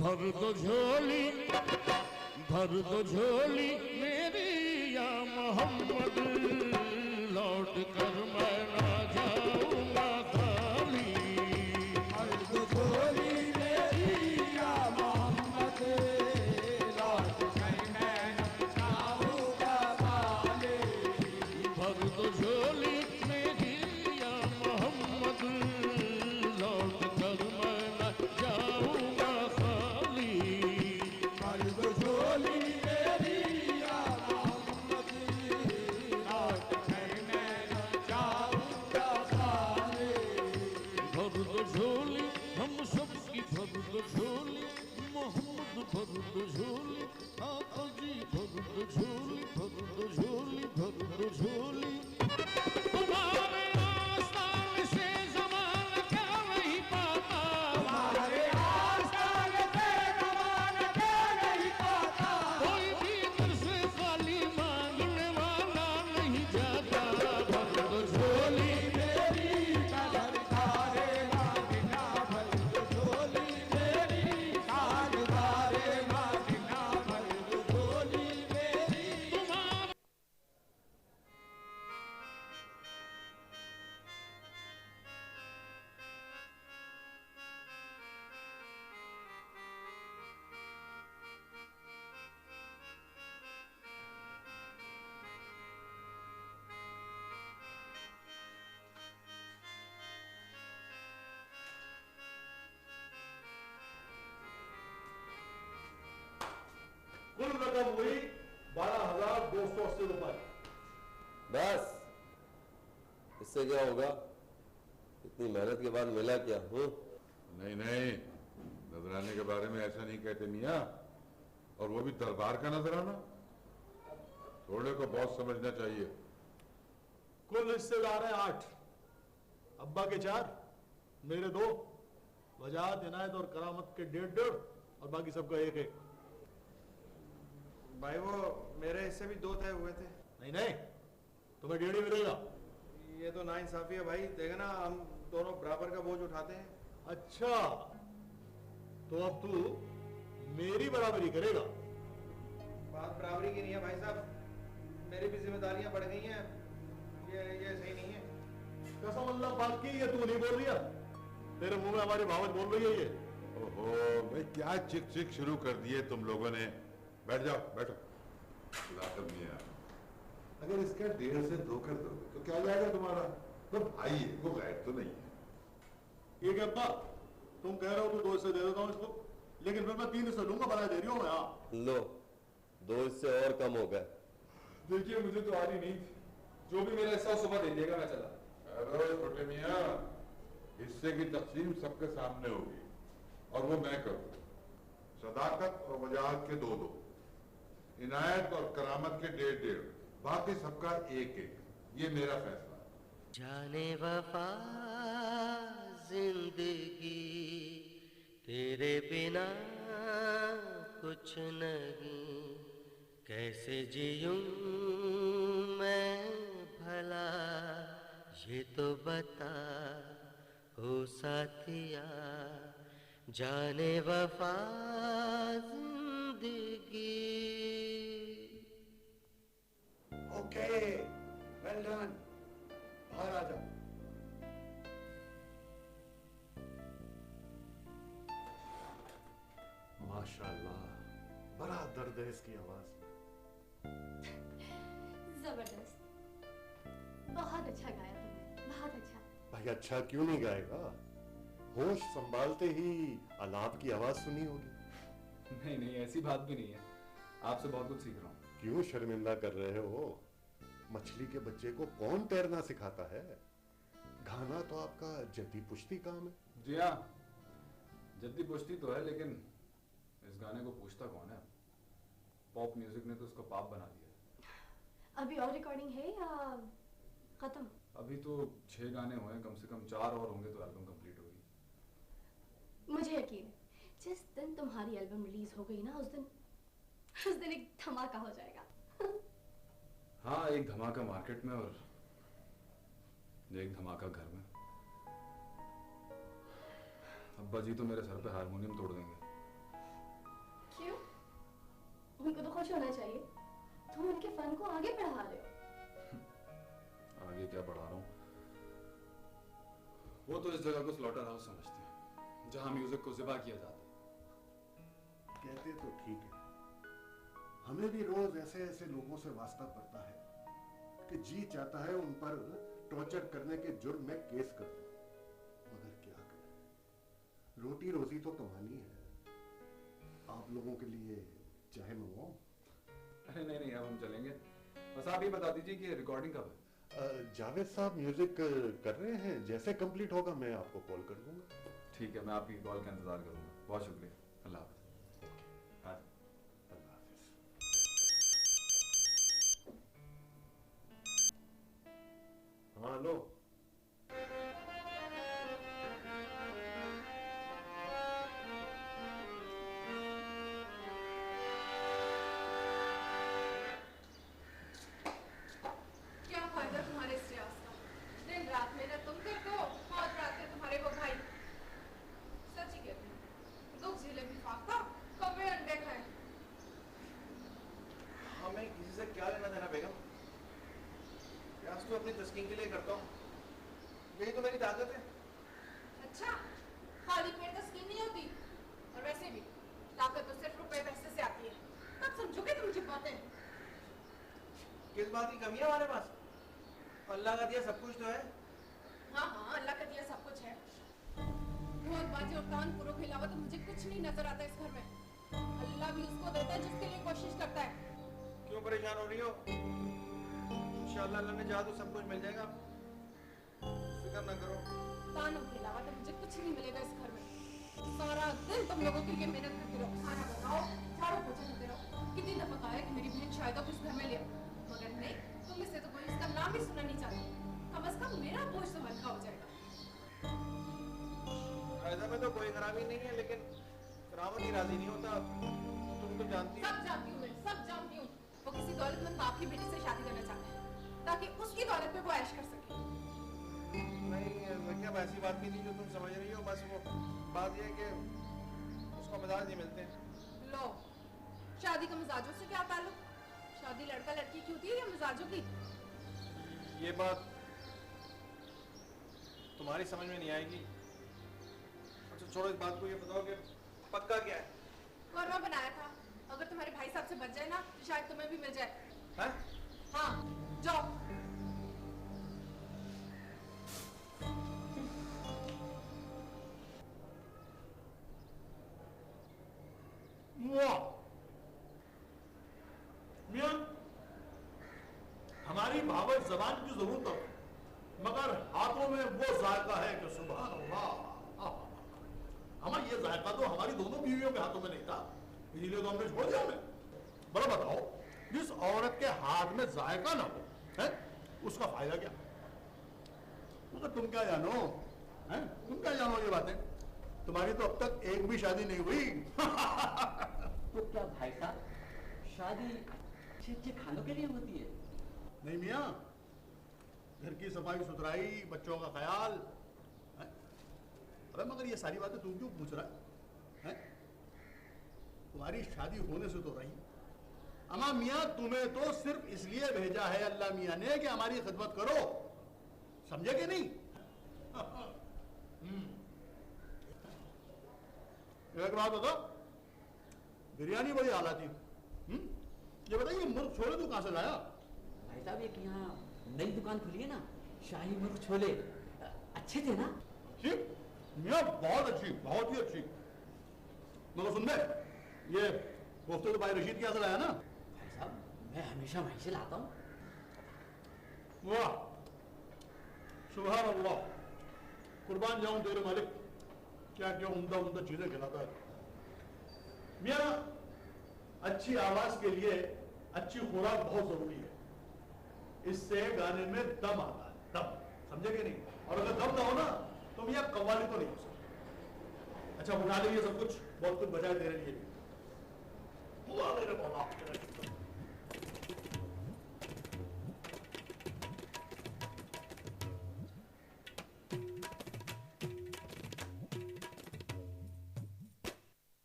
भर दो झोली, भर दो झोली मेरी या मोहम्मद, लौट कर मैं ना जाऊंगा खाली। भर दो झोली मेरी या मोहम्मद, लौट कर मैं ना जाऊंगा खाली। भर दो झोली मेरी या मोहम्मद, लौट कर मैं ना जाऊंगा खाली। भर दो झोली मेरी या मोहम्मद, लौट कर मैं ना जाऊंगा खाली। भर दो झोली हम सबकी, भर दो झोली मोहम्मद, भर दो झोली आका जी, भर दो झोली, भर दो झोली, भर दो झोली। तुम्हारे आस्थान से ज़माना क्या नहीं पाता, तुम्हारे आस्थान से ज़माना क्या नहीं पाता। कोई भी दर से खाली मांगने वाला नहीं जाता। भर दो झोली मेरी कदरदारे मांगना, भर दो झोली मेरी कदरदारे मांगना, भर दो झोली मेरी। तुम्हारे कुल रकम हुई 12,280 रुपए। बस इससे क्या होगा? इतनी मेहनत के बाद मिला क्या? नहीं नहीं, नजराने के बारे में ऐसा नहीं कहते मियाँ, और वो भी दरबार का नजराना। थोड़े को बहुत समझना चाहिए। कुल हिस्सेदार हैं 8, अब्बा के 4, मेरे 2, वजाहत, इनायत और करामत के 1.5 और बाकी सबका 1-1। भाई वो मेरे हिस्से भी 2 तय हुए थे। नहीं नहीं, तुम्हें 1.5 ही मिलेगा। ये तो नाइंसाफी है भाई, देखना हम दोनों बराबर का बोझ उठाते हैं। अच्छा, तो अब तू मेरी बराबरी करेगा? बात बराबरी की नहीं है भाई साहब, मेरी भी जिम्मेदारियां बढ़ गई हैं, ये सही नहीं है। कसम अल्लाह बात की, ये तू नहीं बोल रही है, तेरे मुंह में हमारी भावच बोल रही है ये। ओहो भाई, क्या चिक चिक शुरू कर दिए तुम लोगों ने। बैठ जाओ, बैठो। लाजम मियाँ, अगर इसका 1.5 से 2 कर दोगे तो क्या जाएगा तुम्हारा? तो भाई है, वो गैर तो नहीं है। ये क्या अब्बा, तुम कह रहे हो तो 2 हिस्से दे देता हूँ इसको, लेकिन फिर मैं 3 हिस्से दूंगा, बनाए दे रही हूँ मैं। हाँ लो, 2 हिस्से और कम हो गए। देखिए मुझे तो आ रही नहीं थी, जो भी मेरा हिस्सा सुबह दे देगा, मैं चला। अरे छोटे मियाँ, हिस्से की तकसीम सबके सामने होगी और वो मैं करूँ। सदाकत और वजाहत के 2-2, इनायत और करामत के 1.5-1.5, बाकी सबका 1-1। ये मेरा फैसला है। जाने वफा जिंदगी तेरे बिना कुछ नहीं, कैसे जीऊं मैं भला ये तो बता ओ साथिया। जाने वफा जिंदगी। ओके, वेल डन, बाहर आ जाओ। माशाल्लाह, बड़ा दर्द है इसकी आवाज में। जबरदस्त, बहुत अच्छा गाया तुमने, बहुत अच्छा। भाई अच्छा क्यों नहीं गाएगा? होश संभालते ही अलाप की आवाज सुनी होगी। नहीं नहीं, ऐसी बात भी नहीं है, आपसे बहुत कुछ सीख रहा हूँ। क्यों शर्मिंदा कर रहे हो? मछली के बच्चे को कौन तैरना सिखाता है? गाना तो आपका जद्दी पुश्ती काम है। जी हाँ, जद्दी पुश्ती तो है, लेकिन इस गाने को पूछता कौन है? पॉप म्यूजिक ने तो उसको पाप बना दिया। अभी और रिकॉर्डिंग है या खत्म? अभी तो 6 गाने हुए हैं, कम से कम 4 और होंगे तो एल्बम कंप्लीट होगी। मुझे यकीन है, जिस दिन तुम्हारी एल्बम रिलीज हो गई ना, उस दिन एक धमाका हो जाएगा। हाँ, एक धमाका मार्केट में और एक धमाका घर में। अब्बा जी तो मेरे सर पे हारमोनियम तोड़ देंगे। जहां म्यूजिक को ज़िबा किया जाता है। कहते तो ठीक है, हमें भी रोज ऐसे ऐसे लोगों से वास्ता पड़ता है कि जी चाहता है उन पर टॉर्चर करने के जुर्म में केस कर दूं, मगर क्या करें, रोटी रोजी तो कमानी है। आप लोगों के लिए चाहे मंगवाऊं? अरे नहीं नहीं, अब हम चलेंगे। बस आप ये बता दीजिए कि रिकॉर्डिंग कब है? जावेद साहब म्यूजिक कर रहे हैं, जैसे कंप्लीट होगा मैं आपको कॉल कर दूंगा। ठीक है, मैं आपकी कॉल का इंतजार करूंगा। बहुत शुक्रिया, अल्लाह हाफ़िज़। हाँ अल्लाह हाफिज। हाँ लो, क्या फायदा तुम्हारे इस रियाज का? दिन रात मेहनत तुम करते हो, मौज उड़ाते तुम्हारे वो भाई। सच ही कहती हूँ, दुख झेले भी फाकता, कौवे अंडे खाए। हमें किसी से क्या लेना देना बेगम? प्रयास तो अपनी तस्कीन के लिए करता हूँ, यही तो मेरी ताकत है। अच्छा, खाली पेट तस्कीन नहीं होती, और वैसे भी ताकत तो सिर्फ रुपए पैसे से आती है। कब समझोगे तुम मुझे बातें? किस बात की कमी है हमारे पास? अल्लाह का दिया सब कुछ तो है। हाँ हाँ, अल्लाह का दिया सब कुछ है। भोज बाजी और कान पुरों के अलावा तो मुझे कुछ नहीं नजर आता इस घर में। अल्लाह भी उसको देता है जिसके लिए कोशिश करता है। क्यों परेशान हो रही हो? इंशाअल्लाह अल्लाह ने चाहा तो सब कुछ मिल जाएगा, फिक्र ना करो। तानों के अलावा तो मुझे कुछ नहीं मिलेगा इस घर में। सारा दिन तुम लोगों के लिए मेहनत करते रहो, खाना बनाओ, झाड़ू पोछा करते रहो। कितनी दफा कहा है कि मेरी बहन शायद आप इस घर में ले आओ, मगर नहीं, तुम में से तो कोई इसका नाम भी सुनना नहीं चाहता। कम से कम मेरा बोझ तो हल्का हो जाएगा। फायदा में तो कोई खराबी नहीं है, लेकिन करामत ही राजी नहीं होता। तुम तो जानती हो। सब जानती हूँ मैं, सब जानती हूँ। वो किसी दौलतमंद बाप की बेटी से शादी करना चाहता है ताकि उसकी दौलत पे वो ऐश कर सके। नहीं, क्या ऐसी बात नहीं थी जो तुम समझ रही हो। बस वो बात ये है कि उसको मिजाज नहीं मिलते। लो, शादी का मिजाजों से क्या ताल्लुक? शादी लड़का लड़की की होती है या मिजाजों की? ये बात तुम्हारी समझ में नहीं आएगी। अच्छा छोड़ो इस बात को, ये बताओ कि पक्का क्या है? कोरमा बनाया था, अगर तुम्हारे भाई साहब से बच जाए ना तो शायद तुम्हें भी मिल जाए। हैं? हाँ, जाओ। वाह मियां, हमारी भावत जबान की जरूरत है, मगर हाथों में वो जायका है कि सुभान अल्लाह। हमारा ये जायका तो हमारी दोनों बीवियों के हाथों में नहीं था, इसीलिए तो हमने छोड़ दिया हमें। बड़ा बताओ, जिस औरत के हाथ में जायका ना हो है, उसका फायदा क्या? मगर तुम क्या जानो हैं? तुम क्या जानो ये बातें? तुम्हारी तो अब तक एक भी शादी नहीं हुई। तो क्या भाई साहब, शादी अच्छे अच्छे खानों के लिए होती है? नहीं मियाँ, घर की सफाई सुथराई, बच्चों का ख्याल है? अरे मगर ये सारी बातें तुम क्यों पूछ रहा है? तुम्हारी शादी होने से तो रही। अमा मियाँ, तुम्हें तो सिर्फ इसलिए भेजा है अल्लाह मियाँ ने कि हमारी खिदमत करो, समझे कि नहीं? एक बात बताओ, बिरयानी बड़ी आला थी। ये बताइए, मुर्ग छोले तू कहां से लाया? भाई साहब, एक यहाँ नई दुकान खुली है ना, शाही मुर्ग छोले, अच्छे थे ना? ठीक, मियाँ बहुत अच्छी, बहुत ही अच्छी। मगर सुन ले, ये कोफ्ते तो भाई रशीद के यहाँ से लाया ना? भाई साहब, मैं हमेशा वहीं से लाता हूँ। वाह, सुभान अल्लाह, कुर्बान जाऊं तेरे मालिक, क्या क्या उम्दा उम्दा चीजें खिलाता है। मियाँ, अच्छी आवाज के लिए अच्छी खुराक बहुत जरूरी है, इससे गाने में दम आता है, दम, समझे कि नहीं? और अगर दम ना हो ना तो मियाँ कव्वाली तो नहीं हो सकती। अच्छा उठा लीजिए सब कुछ, बहुत कुछ बचाए तेरे लिए भी। हुआ मेरे मौला।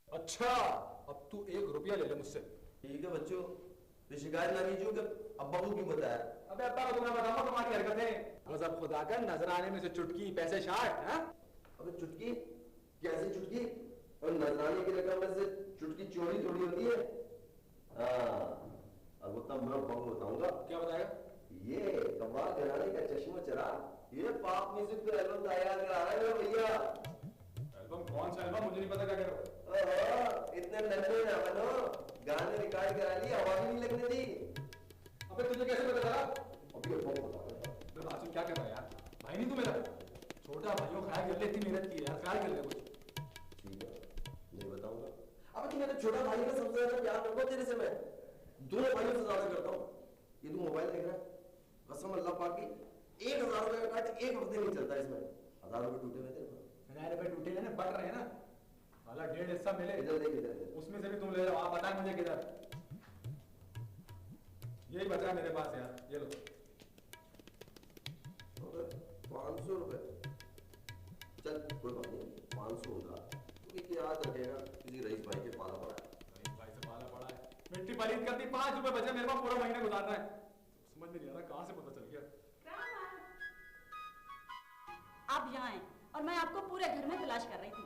अच्छा, अब तू 1 रुपया ले ले मुझसे। ठीक है बच्चों, तो शिकायत ना कीजिए कि अब्बा को क्यों बताया? अबे अब्बा को तुम्हें बताऊंगा तुम्हारी हरकतें। गजब खुदा का, नजर आने में से चुटकी, पैसे 60। हाँ? अबे चुटकी, कैसी चुटकी? और नजराने की रकम में से चुटकी चोरी थोड़ी होती है। हाँ, अब वो तब मैं बंग बताऊंगा। क्या बताएगा? ये कव्वाल घराने का चश्मा चिराग, ये पॉप म्यूजिक पे एल्बम तैयार करा रहा है मेरा भैया। एल्बम? कौन सा एल्बम? मुझे नहीं पता क्या कह रहे हो। इतने नन्हे ना बनो, गाने रिकॉर्ड करा लिए, आवाज नहीं लगने दी। अबे तुझे कैसे पता चला? अभी ये बंग बता। आसिफ क्या कर रहा है यार? भाई नहीं तू मेरा? छोटा भाइयों ख्याल कर ले, इतनी मेहनत की है यार, ख्याल कर ले कुछ। ठीक है, नहीं बताऊंगा। अब तू मेरा छोटा भाई है, सबसे ज्यादा प्यार करता हूँ तेरे से मैं, दोनों भाइयों से ज्यादा करता हूँ। ये तू मोबाइल देख रहा है, कसम अल्लाह पाक की 1000 रुपए का टच एक हफ्ते नहीं चलता इसमें। 1000 रुपए टूटे हुए थे। 1000 रुपए टूटे हैं ना, बढ़ रहे हैं ना। वाला 1.5 हिस्सा मिले। इधर देख, इधर देख। उसमें से भी तुम ले लो। आप बताएं मुझे किधर। यही बचा है मेरे पास यार, ये लो। 500 रुपए? चल कोई बात नहीं, 500 होगा क्योंकि याद रखेगा किसी रईस भाई के पाला पड़ा है। रईस भाई से पाला पड़ा है, मिट्टी पलीत करती। 5 रुपए बचे मेरे पास, पूरा महीना गुजारना है। समझ में नहीं आ रहा कहाँ से पता चल गया। आप यहाँ आए और मैं आपको पूरे घर में तलाश कर रही थी।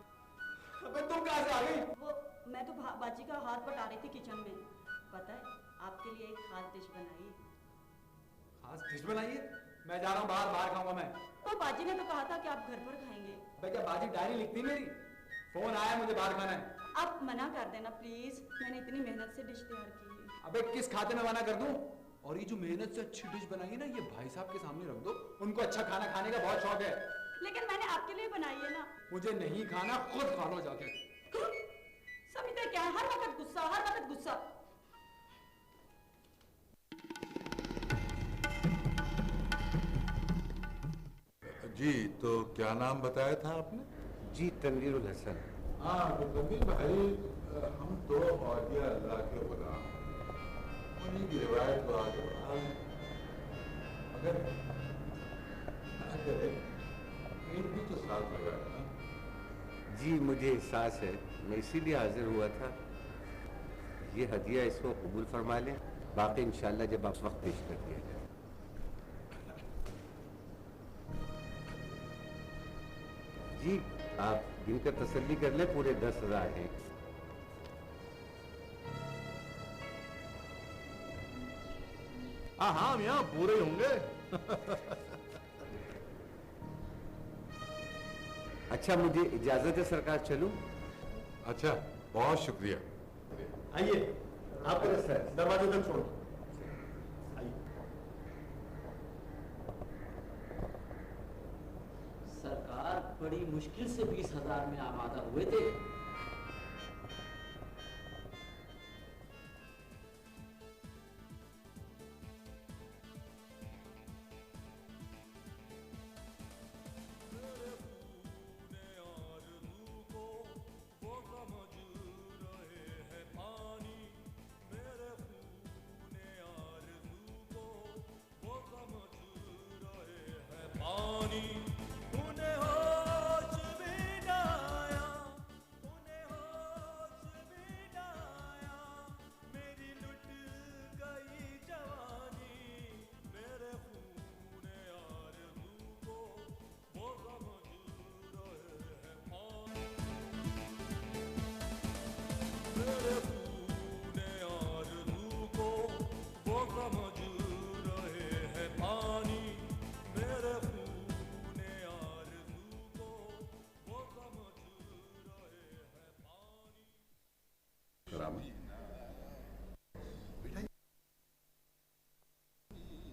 अबे तुम कहाँ से आ गई? वो मैं तो बाजी का हाथ बटा रही थी किचन में। पता है आपके लिए एक खास डिश बनाई। खास डिश बनाई है? मैं जा रहा हूँ बाहर, बाहर खाऊंगा मैं। तो बाजी ने तो कहा था कि आप घर पर खाएंगे। अबे क्या बाजी डायरी लिखती मेरी? फोन आया मुझे बाहर खाना है। आप मना कर देना प्लीज, मैंने इतनी मेहनत से डिश तैयार की है। अबे किस खाते में मना कर दूं? और ये जो मेहनत से अच्छी डिश बनाई है ना, ये भाई साहब के सामने रख दो, उनको अच्छा खाना खाने का बहुत शौक है। लेकिन मैंने आपके लिए बनाई है ना। मुझे नहीं खाना, खुद खा लो जाके। समिता क्या है, हर वक्त गुस्सा, हर वक्त गुस्सा। जी, तो क्या नाम बताया था आपने? जी तनवीरुल हसन। हाँ तो तनवीर भाई, हम तो औलिया अल्लाह के गुलाम, उन्हीं की रिवायत को आगे बढ़ा लें। मगर ईद भी तो साथ लगा है ना? जी मुझे एहसास है, मैं इसीलिए हाजिर हुआ था। ये हदिया इसको कबूल फरमा लें, बाकी इंशाल्लाह जब आप वक्त पेश कर दिया जाए। जी आप गिनकर तसल्ली कर ले, पूरे 10,000 हैं। हाँ हाँ मियाँ, पूरे होंगे। अच्छा मुझे इजाजत है सरकार, चलूं? अच्छा, बहुत शुक्रिया। आइए, आप दरवाजे तक छोड़। सरकार बड़ी मुश्किल से 20,000 में आमादा हुए थे।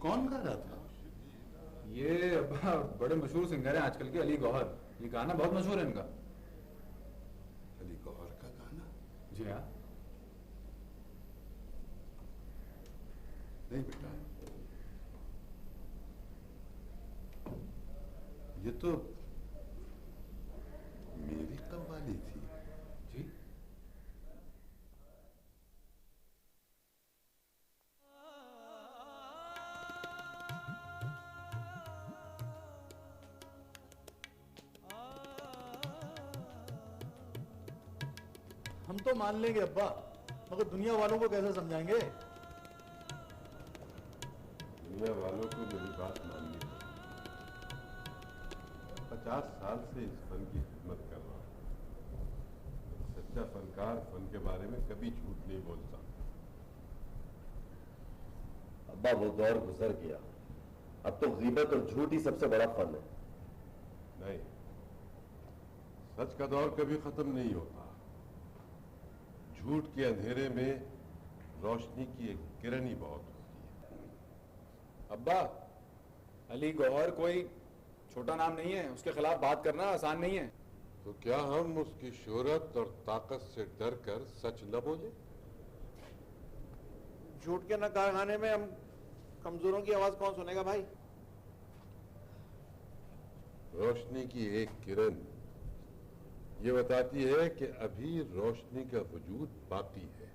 कौन गा रहा था? ये बड़े मशहूर सिंगर हैं आजकल के, अली गौहर। ये गाना बहुत मशहूर है इनका। अली गौहर का गाना? जी हाँ। नहीं बेटा, ये तो मेरी कव्वाली थी। जी? हम तो मान लेंगे अब्बा, मगर दुनिया वालों को कैसे समझाएंगे? दुनिया वालों को मेरी बात माननी है। 50 साल से इस फन की खिदमत कर रहा हूँ। सच्चा फनकार फन के बारे में कभी झूठ नहीं बोलता। अब्बा वो दौर गुजर गया, अब तो गीबत और झूठ ही सबसे बड़ा फन है। नहीं, सच का दौर कभी खत्म नहीं होता। झूठ के अंधेरे में रोशनी की एक किरण ही बहुत होती है। अब्बा, अली गौहर कोई छोटा नाम नहीं है, उसके खिलाफ बात करना आसान नहीं है। तो क्या हम उसकी शोहरत और ताकत से डर कर सच न बोले? झूठ के न कारखाने में हम कमजोरों की आवाज कौन सुनेगा भाई? रोशनी की एक किरण ये बताती है कि अभी रोशनी का वजूद बाकी है।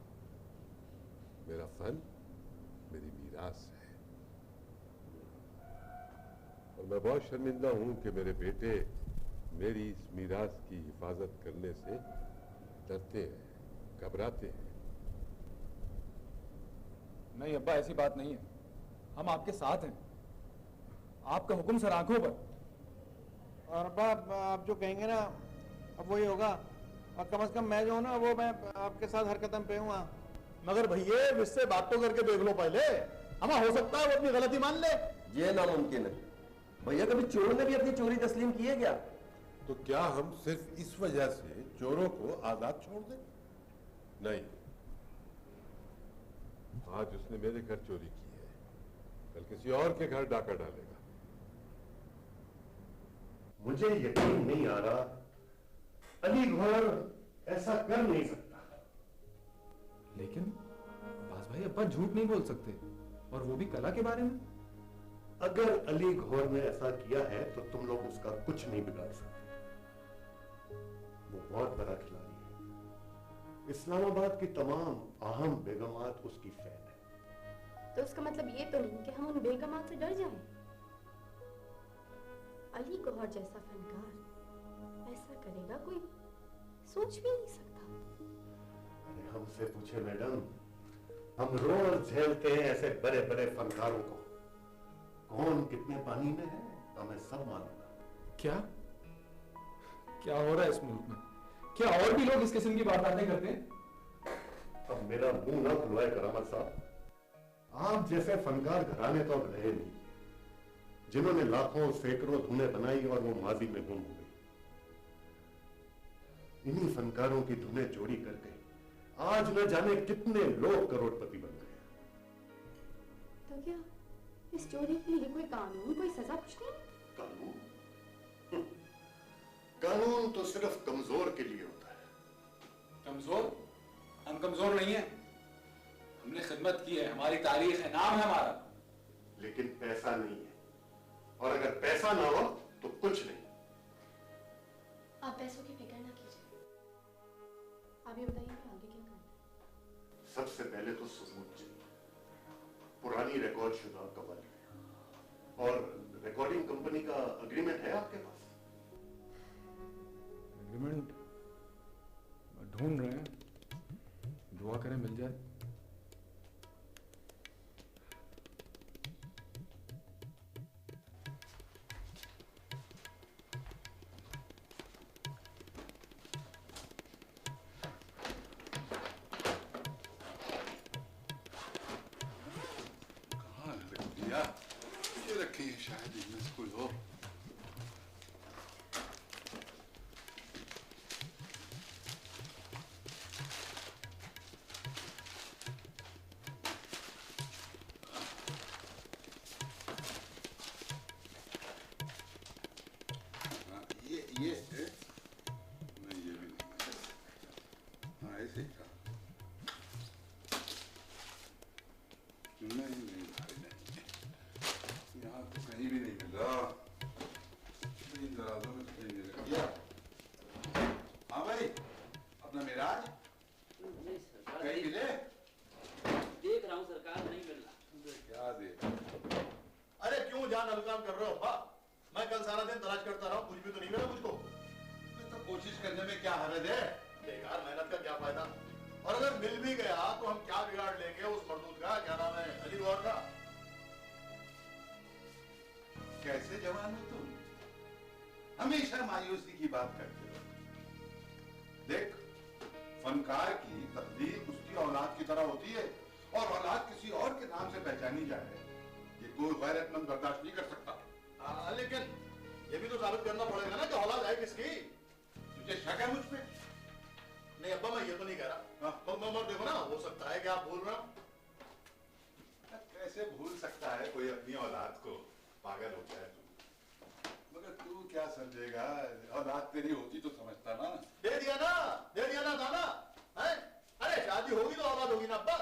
मेरा फन मेरी मीरास है और मैं बहुत शर्मिंदा हूं कि मेरे बेटे मेरी इस मीरास की हिफाजत करने से डरते हैं, घबराते हैं। नहीं अब्बा, ऐसी बात नहीं है, हम आपके साथ हैं, आपका हुक्म सर आंखों पर। और अब्बा आप जो कहेंगे ना अब वही होगा, और कम से कम मैं जो हूं ना वो मैं आपके साथ हर कदम पे हूँ। मगर भैया इससे बात तो करके देख लो पहले, हमें हो सकता है वो अपनी गलती मान ले। ये नामुमकिन है भैया, कभी चोरों ने भी अपनी चोरी तस्लीम की है क्या? तो क्या हम सिर्फ इस वजह से चोरों को आजाद छोड़ दें? नहीं, आज उसने मेरे घर चोरी की है, कल किसी और के घर डाका डालेगा। मुझे यकीन नहीं आ रहा, अली गौहर ऐसा कर नहीं सकता। लेकिन बास भाई, अब्बा झूठ नहीं बोल सकते, और वो भी कला के बारे में। अगर अली गौहर ने ऐसा किया है तो तुम लोग उसका कुछ नहीं बिगाड़ सकते। वो बहुत बड़ा खिलाड़ी है, इस्लामाबाद की तमाम अहम बेगमात उसकी फैन है। तो उसका मतलब ये तो नहीं कि हम उन बेगमात से डर जाएं। अली गौहर जैसा फनकार ऐसा करेगा कोई सोच भी नहीं सकता। अरे हमसे पूछे मैडम, हम रोज झेलते हैं ऐसे बड़े बड़े फनकारों को। कौन कितने पानी में है हमें सब मालूम है। क्या क्या हो रहा है इस मुल्क में? क्या और भी लोग इस किस्म की बातें करते हैं? अब मेरा मुंह ना खुलवाए करामत साहब, आप जैसे फनकार घराने तो अब रहे नहीं, जिन्होंने लाखों सैकड़ों धुनें बनाई और वो माजी में गुम हो गई। इन्हीं फनकारों की धुनें चोरी करके आज न जाने कितने लोग करोड़पति बन गए। तो क्या इस चोरी के लिए कोई कानून, कोई सजा कुछ नहीं? कानून? कानून तो सिर्फ कमजोर के लिए होता है। कमजोर? हम कमजोर नहीं है, हमने खिदमत की है, हमारी तारीख है, नाम है हमारा। लेकिन पैसा नहीं है, और अगर पैसा ना हो तो कुछ नहीं। आप पैसों की फिक्र ना कीजिए, आप ये बताइए कि आगे क्या करना है? सबसे पहले तो सबूत चाहिए, पुरानी रिकॉर्ड शुदा कवल और रिकॉर्डिंग कंपनी का एग्रीमेंट है आपके पास? एग्रीमेंट ढूंढ रहे हैं, दुआ करें मिल जाए। ये रखी है शायद इनमें कोई हो। ये नहीं, ये भी नहीं। हाँ ऐसे ही था। नहीं भाई नहीं, यहाँ तो कहीं भी नहीं मिला। इन दराजों में तो कहीं नहीं मिला। हाँ भाई, अपना मिराज कहीं मिले? देख रहा हूँ सरकार, नहीं मिल रहा। क्या देख? अरे क्यों जान हल्का कर रहे हो अब्बा? मैं कल सारा दिन तलाश करता रहा, कुछ भी तो नहीं मिला मुझको। तो कोशिश करने में क्या हर्ज है? बेकार मेहनत का क्या फायदा? और अगर मिल भी गया तो हम क्या बिगाड़ लेंगे उस मरदूद का, क्या नाम है, अली गौहर का? कैसे जवान हो तुम? हमेशा मायूसी की बात करते हो। देख, फनकार की तकदीर उसकी औलाद की तरह होती है और औलाद किसी और के नाम से पहचानी जाए ये कोई गैरतमंद बर्दाश्त नहीं कर सकता। लेकिन ये भी तो साबित करना पड़ेगा ना कि औलाद है किसकी। तुझे शक है मुझ पे? नहीं अब्बा, मैं ये तो नहीं कह रहा। मगर देखो ना, हो सकता है कि आप भूल रहे हो। कैसे भूल सकता है कोई अपनी औलाद को? पागल हो जाए तू। मगर तू क्या समझेगा, औलाद तेरी होती तो समझता ना। दे दिया ना दादा है? अरे शादी होगी तो औलाद होगी ना अब्बा।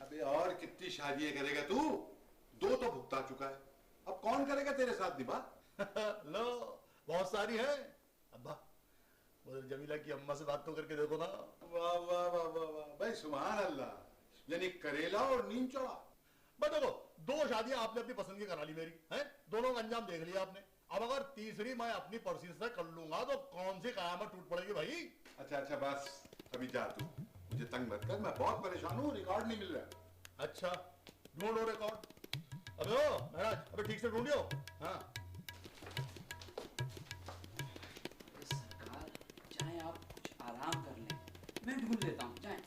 अबे और कितनी शादियां करेगा तू? 2 तो भुगता चुका है, अब कौन करेगा तेरे साथ निभा? लो बहुत सारी है अब्बा। उधर जमीला की अम्मा से बात तो करके देखो ना। वाह वाह वाह वाह वाह भाई, सुभान अल्लाह। यानी करेला और नीम चौड़ा। बस देखो, 2 शादियां आपने अपनी पसंद की करा ली मेरी, हैं? दोनों का अंजाम देख लिया आपने। अब अगर तीसरी मैं अपनी परसी से कर लूंगा तो कौन सी कयामत टूट पड़ेगी भाई। अच्छा बस अभी जा तू, मुझे तंग मत कर, मैं बहुत परेशान हूँ, रिकॉर्ड नहीं मिल रहा। अच्छा ढूंढो रिकॉर्ड। अबे ओ महाराज, अबे ठीक से ढूंढियो। हाँ सरकार, चाहे आप कुछ आराम कर लें, मैं ढूंढ लेता हूँ, चाहे।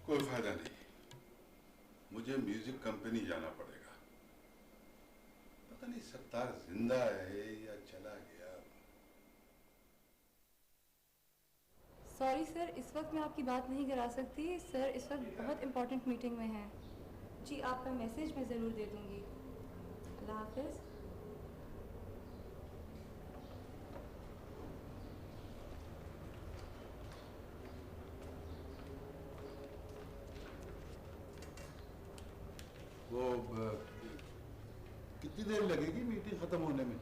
कोई फायदा नहीं, मुझे म्यूजिक कंपनी जाना पड़ेगा। पता नहीं सत्तार जिंदा है या चला गया। सॉरी सर, इस वक्त मैं आपकी बात नहीं करा सकती सर, इस वक्त बहुत इम्पोर्टेंट मीटिंग में है। जी आपका मैसेज मैं ज़रूर दे दूँगी। अल्लाह हाफिज़। वो कितनी देर लगेगी मीटिंग खत्म होने में?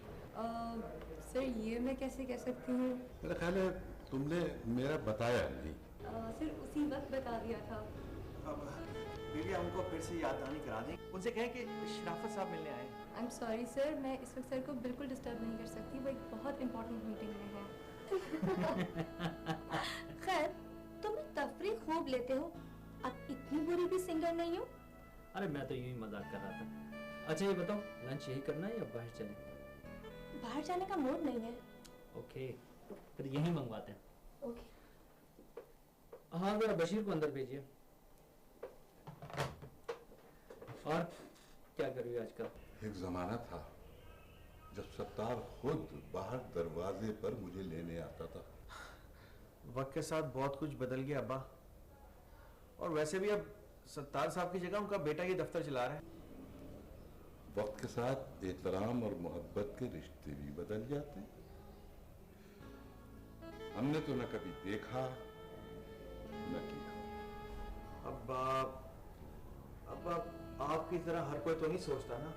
सर ये मैं कैसे कह सकती हूँ? मेरा ख्याल है तुमने मेरा बताया नहीं। सर उसी वक्त बता दिया था। अब बेबिया उनको फिर से याद दहानी करा दें, उनसे कहें कि शराफत साहब मिलने आए। आई एम सॉरी सर, मैं इस वक्त सर को बिल्कुल डिस्टर्ब नहीं कर सकती, वो एक बहुत इम्पोर्टेंट मीटिंग में है। खैर तुम तफरीक खूब लेते हो, अब इतनी बुरी भी सिंगर नहीं हो। अरे मैं तो यूं ही मजाक कर रहा था। अच्छा ये बताओ, लंच यही करना है या बाहर चलें? बाहर जाने का मूड नहीं है। ओके, फिर यही मंगवाते हैं। ओके। हाँ जरा बशीर को अंदर भेजिए। और क्या कर रही हो आजकल? एक जमाना था जब सत्तार खुद बाहर दरवाजे पर मुझे लेने आता था। वक्त के साथ बहुत कुछ बदल गया अब्बा, और वैसे भी अब सत्तार साहब की जगह उनका बेटा ये दफ्तर चला रहा है। वक्त के साथ एहतराम और मोहब्बत के रिश्ते भी बदल जाते हैं। हमने तो न कभी देखा न किया। अब्बा आपकी तरह हर कोई तो नहीं सोचता ना।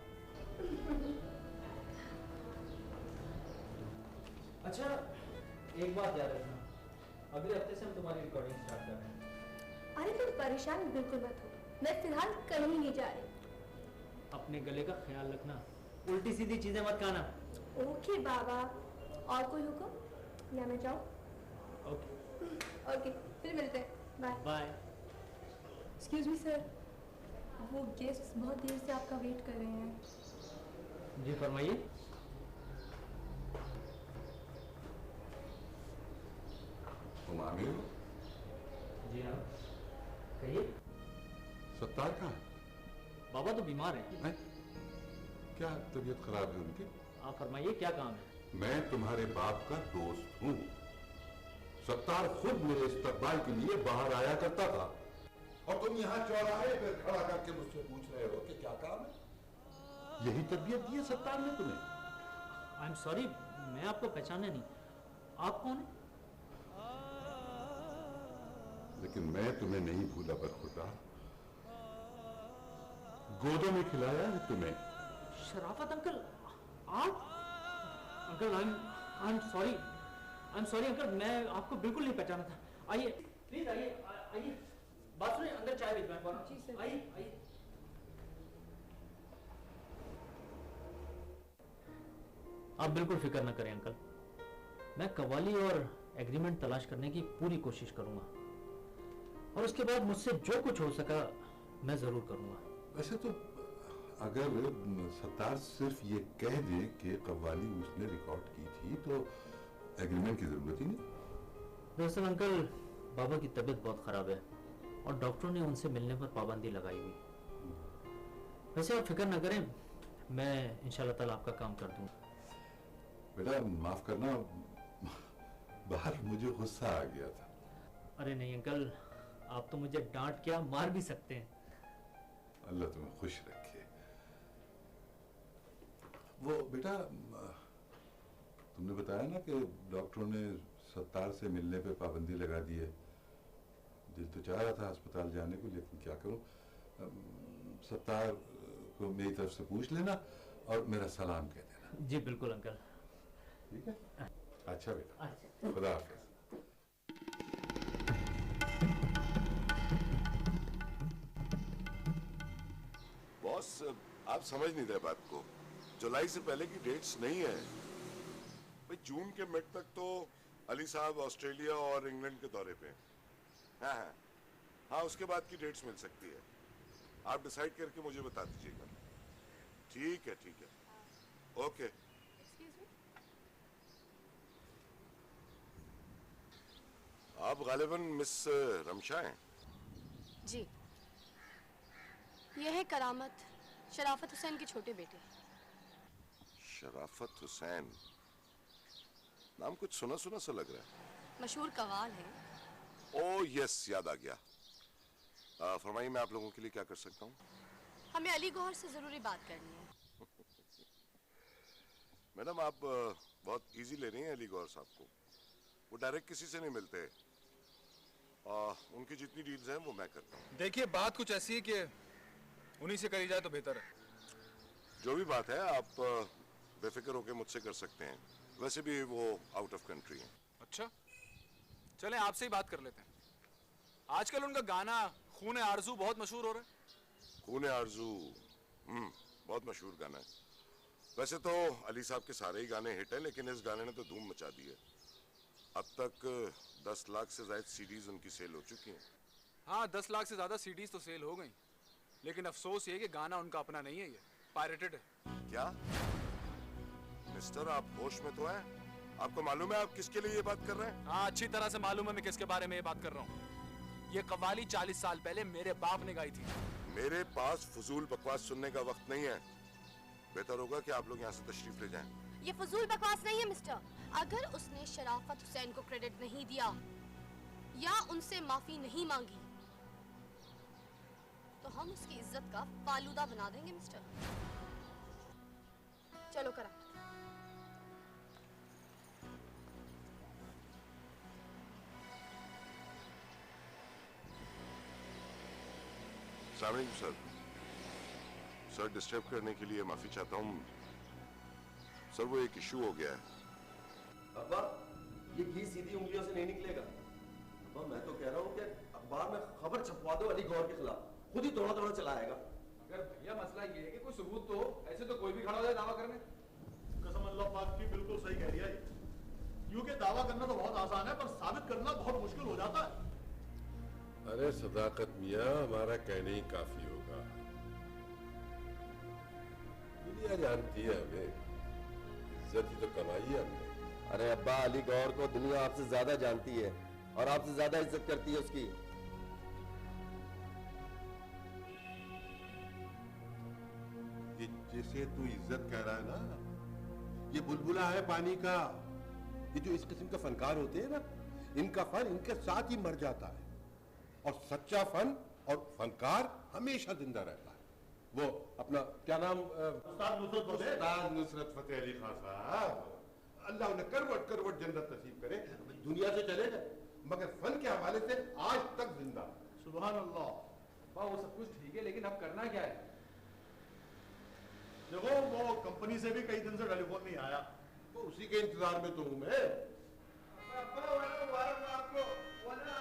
अच्छा एक बात याद रखना, अगले हफ्ते से हम तुम्हारी रिकॉर्डिंग स्टार्ट कर रहे हैं। अरे तुम परेशान बिल्कुल मत हो, मैं फिलहाल कहीं नहीं जा रही। अपने गले का ख्याल रखना, उल्टी सीधी चीजें मत खाना। ओके बाबा, और कोई हुक्म या मैं जाऊँ? ओके ओके, फिर मिलते हैं, bye bye. Excuse me sir, वो गेस्ट बहुत देर से आपका वेट कर रहे हैं। जी फरमाइए। तुम आमिर हो? जी हाँ कहिए। सत्तार कहाँ है? बाबा तो बीमार है। क्या तबीयत खराब है उनकी? आप फरमाइए क्या काम है? मैं तुम्हारे बाप का दोस्त हूँ। सत्तार खुद मेरे इस्तकबाल के लिए बाहर आया करता था, और तुम यहाँ चौराहे पे खड़ा करके मुझसे पूछ रहे हो कि क्या काम है? यही तरबियत दी है सत्तार ने तुम्हें? आई एम सॉरी, मैं आपको पहचाना नहीं। आप कौन है? लेकिन मैं तुम्हें नहीं भूला बरखुरदार। गोदों में खिलाया है तुम्हें। शराफत अंकल, आप? Uncle I am sorry uncle, मैं आपको बिल्कुल नहीं पहचाना था। आइए प्लीज, आइए बात सुनिए, अंदर चाय भिजवाएं। जी सर। आइए। आप बिल्कुल फिक्र न करें अंकल, मैं कव्वाली और एग्रीमेंट तलाश करने की पूरी कोशिश करूंगा, और उसके बाद मुझसे जो कुछ हो सका मैं जरूर करूंगा। वैसे तो अगर सत्तार सिर्फ ये कह दे कि कव्वाली उसने रिकॉर्ड की थी तो एग्रीमेंट की जरूरत ही नहीं। दरअसल अंकल, बाबा की तबीयत बहुत खराब है और डॉक्टरों ने उनसे मिलने पर पाबंदी लगाई हुई। वैसे आप फिक्र न करें, मैं इंशाल्लाह ताला आपका काम कर दूंगा। बेटा माफ करना, बाहर मुझे गुस्सा आ गया था। अरे नहीं अंकल, आप तो मुझे डांट क्या मार भी सकते हैं। अल्लाह तुम्हें खुश रखे। वो बेटा, तुमने बताया ना कि डॉक्टरों ने सत्तार से मिलने पे पाबंदी लगा दी है। दिल तो चाह रहा था अस्पताल जाने को, लेकिन क्या करूं। सत्तार को मेरी तरफ से पूछ लेना और मेरा सलाम कह देना। जी बिल्कुल अंकल। ठीक है, अच्छा बेटा, खुदा हाफिज। बॉस, आप समझ नहीं रहे बात को। जुलाई से पहले की डेट्स नहीं है भाई। जून के मिड तक तो अली साहब ऑस्ट्रेलिया और इंग्लैंड के दौरे पे हैं। हाँ, हाँ, उसके बाद की डेट्स मिल सकती है। आप डिसाइड करके मुझे बता दीजिएगा। ठीक है, ठीक है, ओके। आप गालिबन मिस रमशा हैं? जी, यह है करामत, शराफत हुसैन के छोटे बेटे। शराफत हुसैन, नाम कुछ सुना सुना सा लग रहा है। मशहूर कवाल है। ओह यस, याद आ गया। फरमाइए, मैं आप लोगों के लिए क्या कर सकता हूँ? हमें अली गौहर से जरूरी बात करनी है। मैडम, आप बहुत इजी ले रही हैं अली गौहर साहब को। वो डायरेक्ट किसी से नहीं मिलते। उनकी जितनी डील्स हैं वो मैं करता हूँ। देखिए, बात कुछ ऐसी है कि उन्हीं से करी जाए तो बेहतर है। जो भी बात है आप बेफिक्र होकर मुझसे कर सकते हैं। वैसे भी वो आउट ऑफ कंट्री हैं। अच्छा, चलें आपसे ही बात कर लेते हैं। आजकल उनका गाना खून आरज़ू बहुत मशहूर हो रहा है। खून आरज़ू, बहुत मशहूर गाना है। वैसे तो अली साहब के सारे ही गाने हिट हैं, लेकिन इस गाने ने तो धूम मचा दी है। अब तक 10 लाख से ज्यादा सीडीज उनकी सेल हो चुकी हैं। हाँ, 10 लाख से ज्यादा सीडीज तो सेल हो गई, लेकिन अफसोस ये कि गाना उनका अपना नहीं है, ये पायरेटेड है। क्या मिस्टर, आप होश में तो हैं? आपको मालूम है आप किसके लिए ये बात कर रहे हैं? हाँ, अच्छी तरह से मालूम है मैं किसके बारे में ये बात कर रहा हूँ। ये कव्वाली 40 साल पहले मेरे बाप ने गाई थी। मेरे पास फजूल बकवास सुनने का वक्त नहीं है। बेहतर होगा कि आप लोग यहाँ से तशरीफ ले जाएं। ये फजूल बकवास नहीं है मिस्टर। अगर उसने शराफत हुसैन को क्रेडिट नहीं दिया या उनसे माफी नहीं मांगी तो हम उसकी इज्जत का फालूदा बना देंगे मिस्टर। चलो करा। अस्सलाम वालेकुम सर। सर, डिस्टर्ब करने के लिए माफी चाहता हूँ सर। वो एक इशू हो गया है। अब्बा, ये घी सीधी उंगलियों से नहीं निकलेगा। अब्बा, मैं तो कह रहा हूँ कि अखबार में खबर छपवा दो अली गौहर के खिलाफ। खुद ही थोड़ा थोड़ा चलाएगा। अगर भैया मसला ये है कि कोई सबूत तो, ऐसे तो कोई भी खड़ा हो जाए दावा करने। कसम अल्लाह पाक की, बिल्कुल सही कह रही है। यूं के दावा करना तो बहुत आसान है, पर साबित करना बहुत मुश्किल हो जाता है। अरे सदाकत मियाँ, हमारा कहने ही काफी होगा। दुनिया जानती है हमें, इज्जत ही तो कमाई है हमने। अरे अब्बा, अली गौहर को दुनिया आपसे ज्यादा जानती है और आपसे ज्यादा इज्जत करती है उसकी। ये जैसे तू इज्जत कह रहा है ना, ये बुलबुला है पानी का। ये जो इस किस्म के फनकार होते हैं ना, इनका फन इनके साथ ही मर जाता है, और सच्चा फन और फनकार हमेशा जिंदा रहता है। वो अपना क्या नाम, उस्ताद नुसरत फतेह अली खान साहब, अल्लाह उन्हें करवट करवट जन्नत नसीब करे। दुनिया से चले गए, मगर फन के हवाले से आज तक जिंदा। सुभान अल्लाह। वो सब कुछ ठीक है, लेकिन अब करना क्या है? देखो, वो कंपनी से भी कई दिन से टेलीफोन नहीं आया, तो उसी के इंतजार में तो हूं मैं। आपको वो ना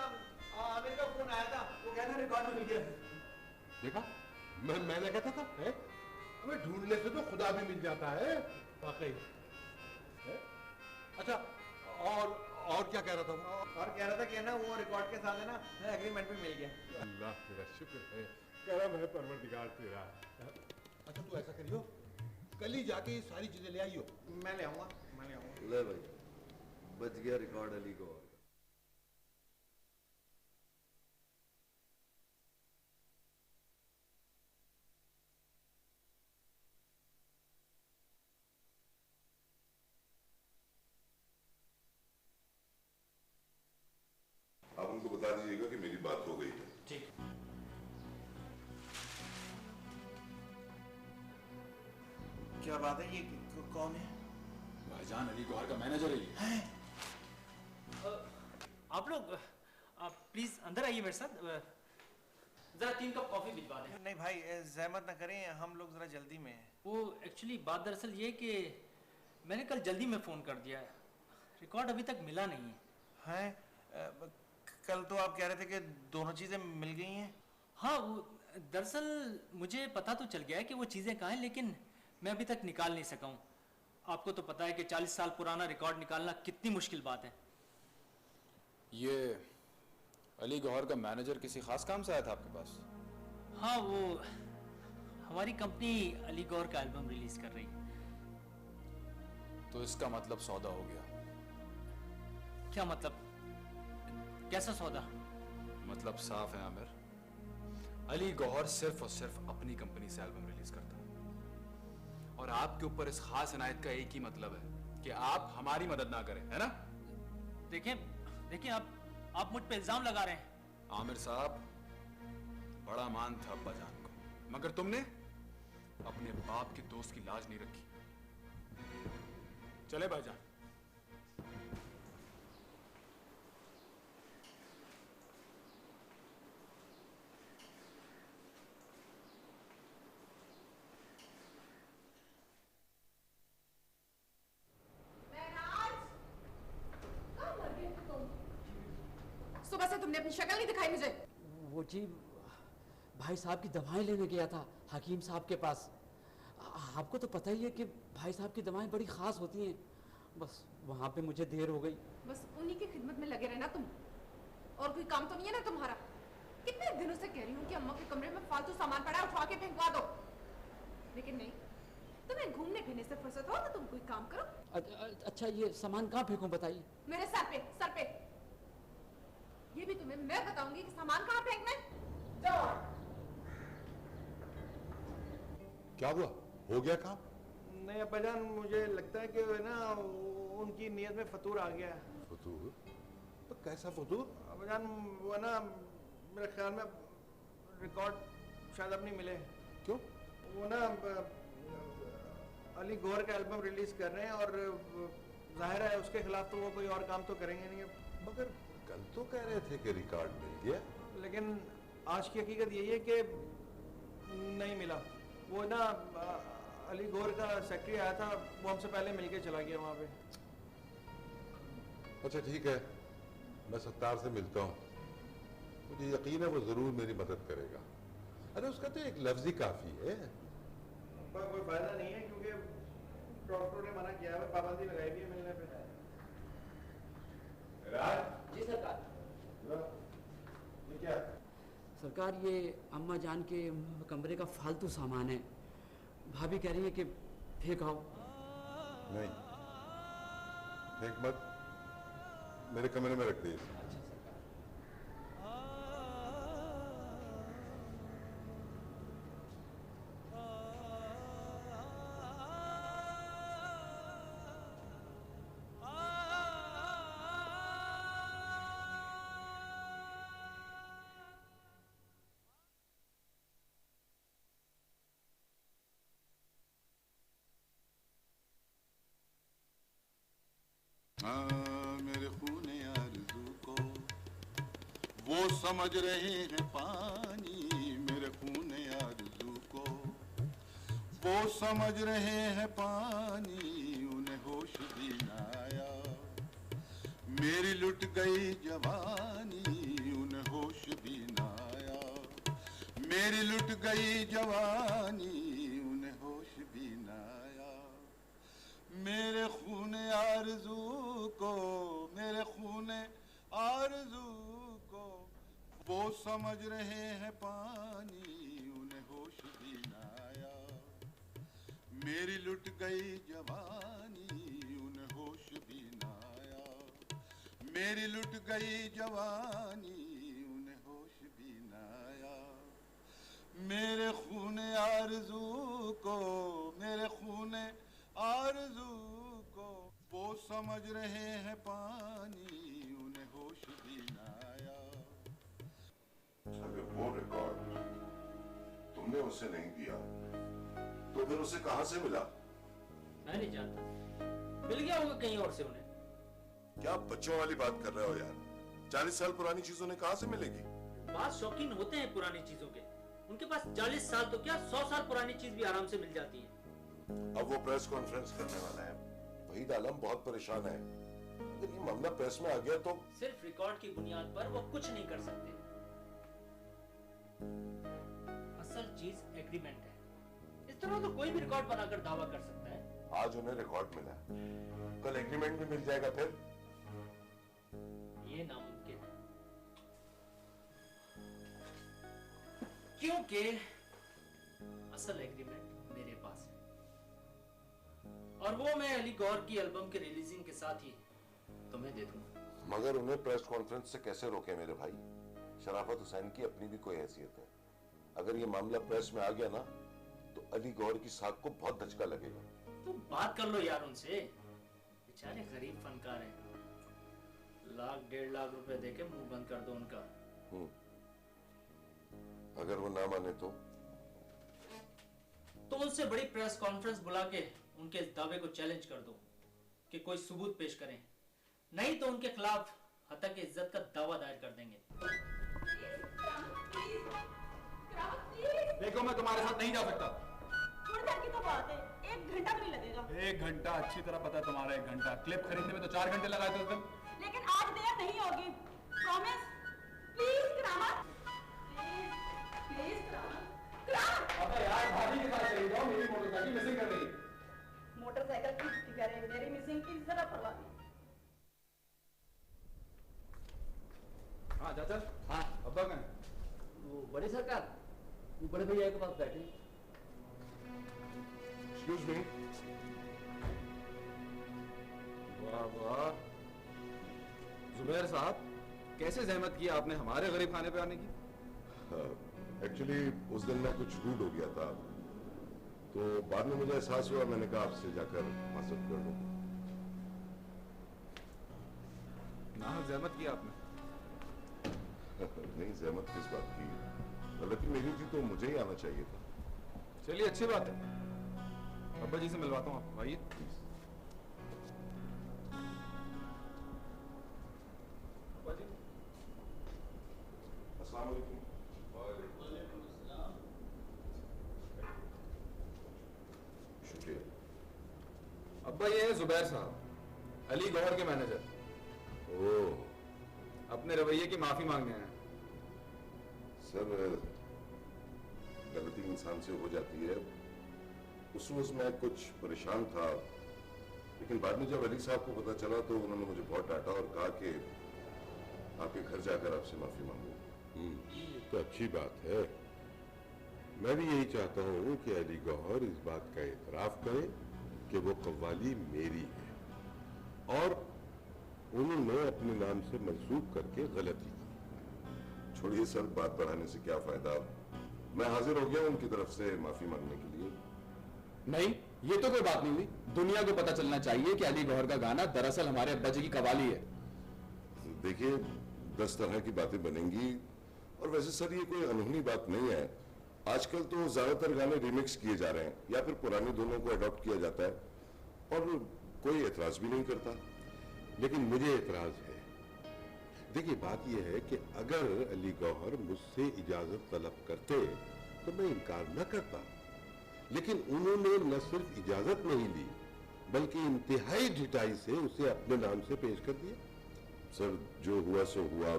आमिर का फोन आया था, वो कहना रिकॉर्ड मिल गया। देखा, मैंने कहता था, है? हमें ढूंढने से तो खुदा भी मिल जाता है। वाकई। अच्छा, और क्या कह रहा था? और कह रहा था कि ना वो रिकॉर्ड के साथ है ना एग्रीमेंट भी मिल गया। अल्लाह तेरा शुक्र है, करम है परवरदिगार तेरा। अच्छा, तू ऐसा करियो, कल ही जाके ये सारी चीजें ले आइयो। मैं ले आऊंगा, मैं ले आऊंगा। ले भाई, बच गया रिकॉर्ड अली गौहर। क्या बात है? ये कौन है? भाईजान अली गौहर का मैनेजर है ये। आप लोग प्लीज अंदर आइए मेरे साथ। जरा 3 कप कॉफी भिजवा दें। नहीं भाई, जहमत ना करें, हम लोग जरा जल्दी में हैं। वो एक्चुअली बात दरअसल ये कि मैंने कल जल्दी में फ़ोन कर दिया है, रिकॉर्ड अभी तक मिला नहीं है। हैं? कल तो आप कह रहे थे कि दोनों चीज़ें मिल गई हैं। हाँ, वो दरअसल मुझे पता तो चल गया है कि वो चीज़ें कहाँ हैं, लेकिन मैं अभी तक निकाल नहीं सका हूँ। आपको तो पता है कि 40 साल पुराना रिकॉर्ड निकालना कितनी मुश्किल बात है। ये अली गौहर का मैनेजर किसी खास काम से आया था आपके पास? हाँ, वो हमारी कंपनी अली गौहर का एल्बम रिलीज कर रही है। तो इसका मतलब सौदा हो गया। क्या मतलब? कैसा सौदा? मतलब साफ है आमिर, अली गौहर सिर्फ और सिर्फ अपनी कंपनी से एल्बम रिलीज करता है, और आपके ऊपर इस खास इनायत का एक ही मतलब है कि आप हमारी मदद ना करें, है ना? देखिए आप मुझ पे इल्जाम लगा रहे हैं। आमिर साहब, बड़ा मान था अब्बा जान को, मगर तुमने अपने बाप के दोस्त की लाज नहीं रखी। चले भाईजान। सुबह से तुमने अपनी शक्ल नहीं दिखाई मुझे। वो जी भाई साहब की दवाएं लेने गया था हकीम साहब के पास। आपको तो पता ही है कि भाई साहब की दवाएं बड़ी खास होती हैं, बस वहाँ पे मुझे देर हो गई। बस उन्हीं की खिदमत में लगे रहना तुम, और कोई काम तो नहीं है ना तुम्हारा। कितने दिनों से कह रही हूँ कि अम्मा के कमरे में फालतू सामान पड़ा है, उठा के फेंकवा दो, लेकिन नहीं। तुम्हें घूमने फिरने से फुर्सत हो तो तुम कोई काम करो। अच्छा, ये सामान कहाँ फेंकूं बताइए? मेरे सर पे। ये भी तुम्हें मैं बताऊंगी कि सामान कहाँ फेंकना है। जाओ। क्या हुआ? हो गया काम? नहीं अब्बाजान, मुझे लगता है कि ना उनकी नीयत में फतूर आ गया है। फतूर? तो कैसा फतूर? अब्बाजान वो ना मेरे ख्याल में रिकॉर्ड शायद अब नहीं मिले। क्यों? वो ना अली गौहर का एल्बम रिलीज कर रहे हैं, और जाहिर है उसके खिलाफ तो वो कोई और काम तो करेंगे नहीं। मगर कल तो कह रहे थे कि रिकॉर्ड मिल गया। लेकिन आज की हकीकत यही है कि नहीं मिला। वो ना अली गौहर का सेक्रेटरी आया था, वो हमसे पहले मिलके चला गया वहाँ पे। अच्छा ठीक है, मैं सत्तार से मिलता हूँ, मुझे यकीन है वो जरूर मेरी मदद करेगा। अरे उसका तो एक लफ्ज ही काफी है। कोई फायदा नहीं है, क्योंकि डॉक्टरों ने मना किया है, पाबंदी लगाई हुई है मिलने पे। जी सरकार। ये क्या? सरकार, ये अम्मा जान के कमरे का फालतू सामान है, भाभी कह रही है कि फेंक आओ। नहीं, फेंक मत, मेरे कमरे में रख दे। मेरे खूने आरज़ू को वो समझ रहे हैं पानी, मेरे खूने आरज़ू को वो समझ रहे हैं पानी, उन्हें होश भी न आया। मेरी लुट गई जवानी, उन्हें होश भी न आया। मेरी लुट गई जवानी, उन्हें होश भी न आया। मेरे खूने आरज़ू को, मेरे खूने आरज़ू को वो समझ रहे हैं पानी, उन्हें होश भी न आया। मेरी लुट गई जवानी, उन्हें होश भी न आया। मेरी लुट गई जवानी, उन्हें होश भी न आया। मेरे खूने आरज़ू को, मेरे खूने आरज़ू को वो समझ रहे हैं पानी, उन्हें होश भी न आया। अगर वो रिकॉर्ड तुमने उसे नहीं दिया तो फिर उसे कहां से मिला? मैं नहीं जानता, मिल गया होगा कहीं और से उन्हें। क्या बच्चों वाली बात कर रहे हो यार? 40 साल पुरानी चीजों ने कहां से मिलेगी? बात शौकीन होते हैं पुरानी चीजों के, उनके पास 40 साल तो क्या 100 साल पुरानी चीज भी आराम से मिल जाती है। अब वो प्रेस कॉन्फ्रेंस करने वाला है। वहीद आलम बहुत परेशान है। अगर ये मामला प्रेस में आ गया तो सिर्फ रिकॉर्ड की बुनियाद पर वो कुछ नहीं कर सकते। असल चीज एग्रीमेंट है। इस तरह तो कोई भी रिकॉर्ड बनाकर दावा कर सकता है। आज उन्हें रिकॉर्ड मिला, कल एग्रीमेंट भी मिल जाएगा, फिर ये नामुमकिन है, क्योंकि असल एग्रीमेंट मेरे पास है और वो मैं अली गौहर की एल्बम के रिलीजिंग के साथ ही तुम्हें दे दूंगा। मगर उन्हें प्रेस कॉन्फ्रेंस से कैसे रोके मेरे भाई? शराफत हुसैन की अपनी भी कोई हैसियत है। अगर ये मामला प्रेस में आ गया ना तो अली गौहर की साख को बहुत धचका लगेगा। तुम बात कर लो यार उनसे, बेचारे गरीब फनकार हैं। 1-1.5 लाख रुपए देके मुंह बंद कर दो उनका। अगर वो ना माने तो उनसे बड़ी प्रेस कॉन्फ्रेंस बुला के उनके इस दावे को चैलेंज कर दो कि कोई सबूत पेश करें, नहीं तो उनके खिलाफ हत्या इज्जत का दावा दायर कर देंगे। देखो मैं तुम्हारे साथ नहीं जा सकता। थोड़ी देर की तो बात है, 1 घंटा भी नहीं लगेगा। 1 घंटा अच्छी तरह पता है तुम्हारा। 1 घंटा क्लिप खरीदने में तो 4 घंटे लगाए थे उस दिन। लेकिन आज देर नहीं होगी, प्रॉमिस। प्लीज करामत, प्लीज करामत। अबे यार भाभी के साथ चली जाओ, मेरी मोटरसाइकिल मिसिंग कर रही है। मोटरसाइकिल की करे, मेरी मिसिंग की जरा परवाह नहीं। हाँ चाचा। हाँ अब्बा कहाँ? वो बड़े सरकार, वो बड़े भैया के पास बैठे। Excuse me. वाह वाह जुबैर साहब, कैसे जहमत किया आपने हमारे गरीब खाने पे आने की? एक्चुअली उस दिन मैं कुछ रूड हो गया था, तो बाद में मुझे एहसास हुआ, मैंने कहा आपसे जाकर माजरत कर लूं। नाहक जहमत किया आपने। नहीं, जहमत किस बात की? गलती मेरी थी तो मुझे ही आना चाहिए था। चलिए अच्छी बात है, अब्बा जी से मिलवाता हूँ आपको, आइए। अस्सलाम वालेकुम। शुक्रिया। अब्बा ये है जुबैर साहब, अली गौहर के मैनेजर। ओह, अपने रवैये की माफी मांगने आए। सर गलती इंसान से हो जाती है। उस रोज मैं कुछ परेशान था, लेकिन बाद में जब अली साहब को पता चला तो उन्होंने मुझे बहुत डांटा और कहा कि आपके घर जाकर आपसे माफी मांगू। ये तो अच्छी बात है। मैं भी यही चाहता हूँ कि अली गौहर इस बात का एतराफ करे कि वो कव्वाली मेरी है और उन्होंने अपने नाम से मंसूब करके गलती की। छोड़िए सर, बात बढ़ाने से क्या फायदा। मैं हाजिर हो गया उनकी तरफ से माफी मांगने के लिए। नहीं, ये तो कोई बात नहीं हुई। दुनिया को पता चलना चाहिए कि अली गौहर का गाना दरअसल हमारे अब्बा जी की कव्वाली है। देखिए 10 तरह की बातें बनेंगी, और वैसे सर ये कोई अनहोनी बात नहीं है। आजकल तो ज्यादातर गाने रिमिक्स किए जा रहे हैं या फिर पुरानी धुनों को अडॉप्ट किया जाता है और कोई एतराज भी नहीं करता। लेकिन मुझे एतराज है। देखिए बात यह है कि अगर अली गौहर मुझसे इजाजत तलब करते तो मैं इनकार न करता, लेकिन उन्होंने न सिर्फ इजाजत नहीं ली बल्कि इंतहाई ढिठाई से उसे अपने नाम से पेश कर दिया। सर जो हुआ सो हुआ,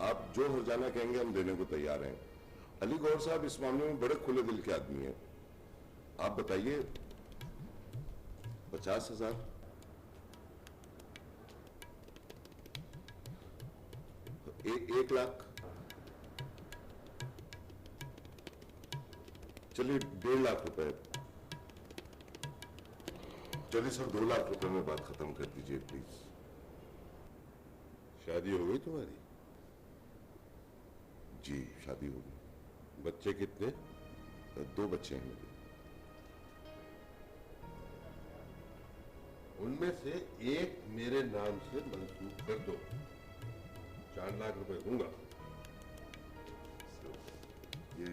आप जो हर्जाना कहेंगे हम देने को तैयार हैं। अली गौहर साहब इस मामले में बड़े खुले दिल के आदमी हैं। आप बताइए 50,000, एक लाख, चलिए 1.5 लाख रुपए, चलिए सर 2 लाख रुपए में बात खत्म कर दीजिए प्लीज। शादी हो गई तुम्हारी? जी शादी हो गई। बच्चे कितने? 2 बच्चे हैं मेरे। उनमें से एक मेरे नाम से मंसूब कर दो, 4 लाख रुपए दूंगा। ये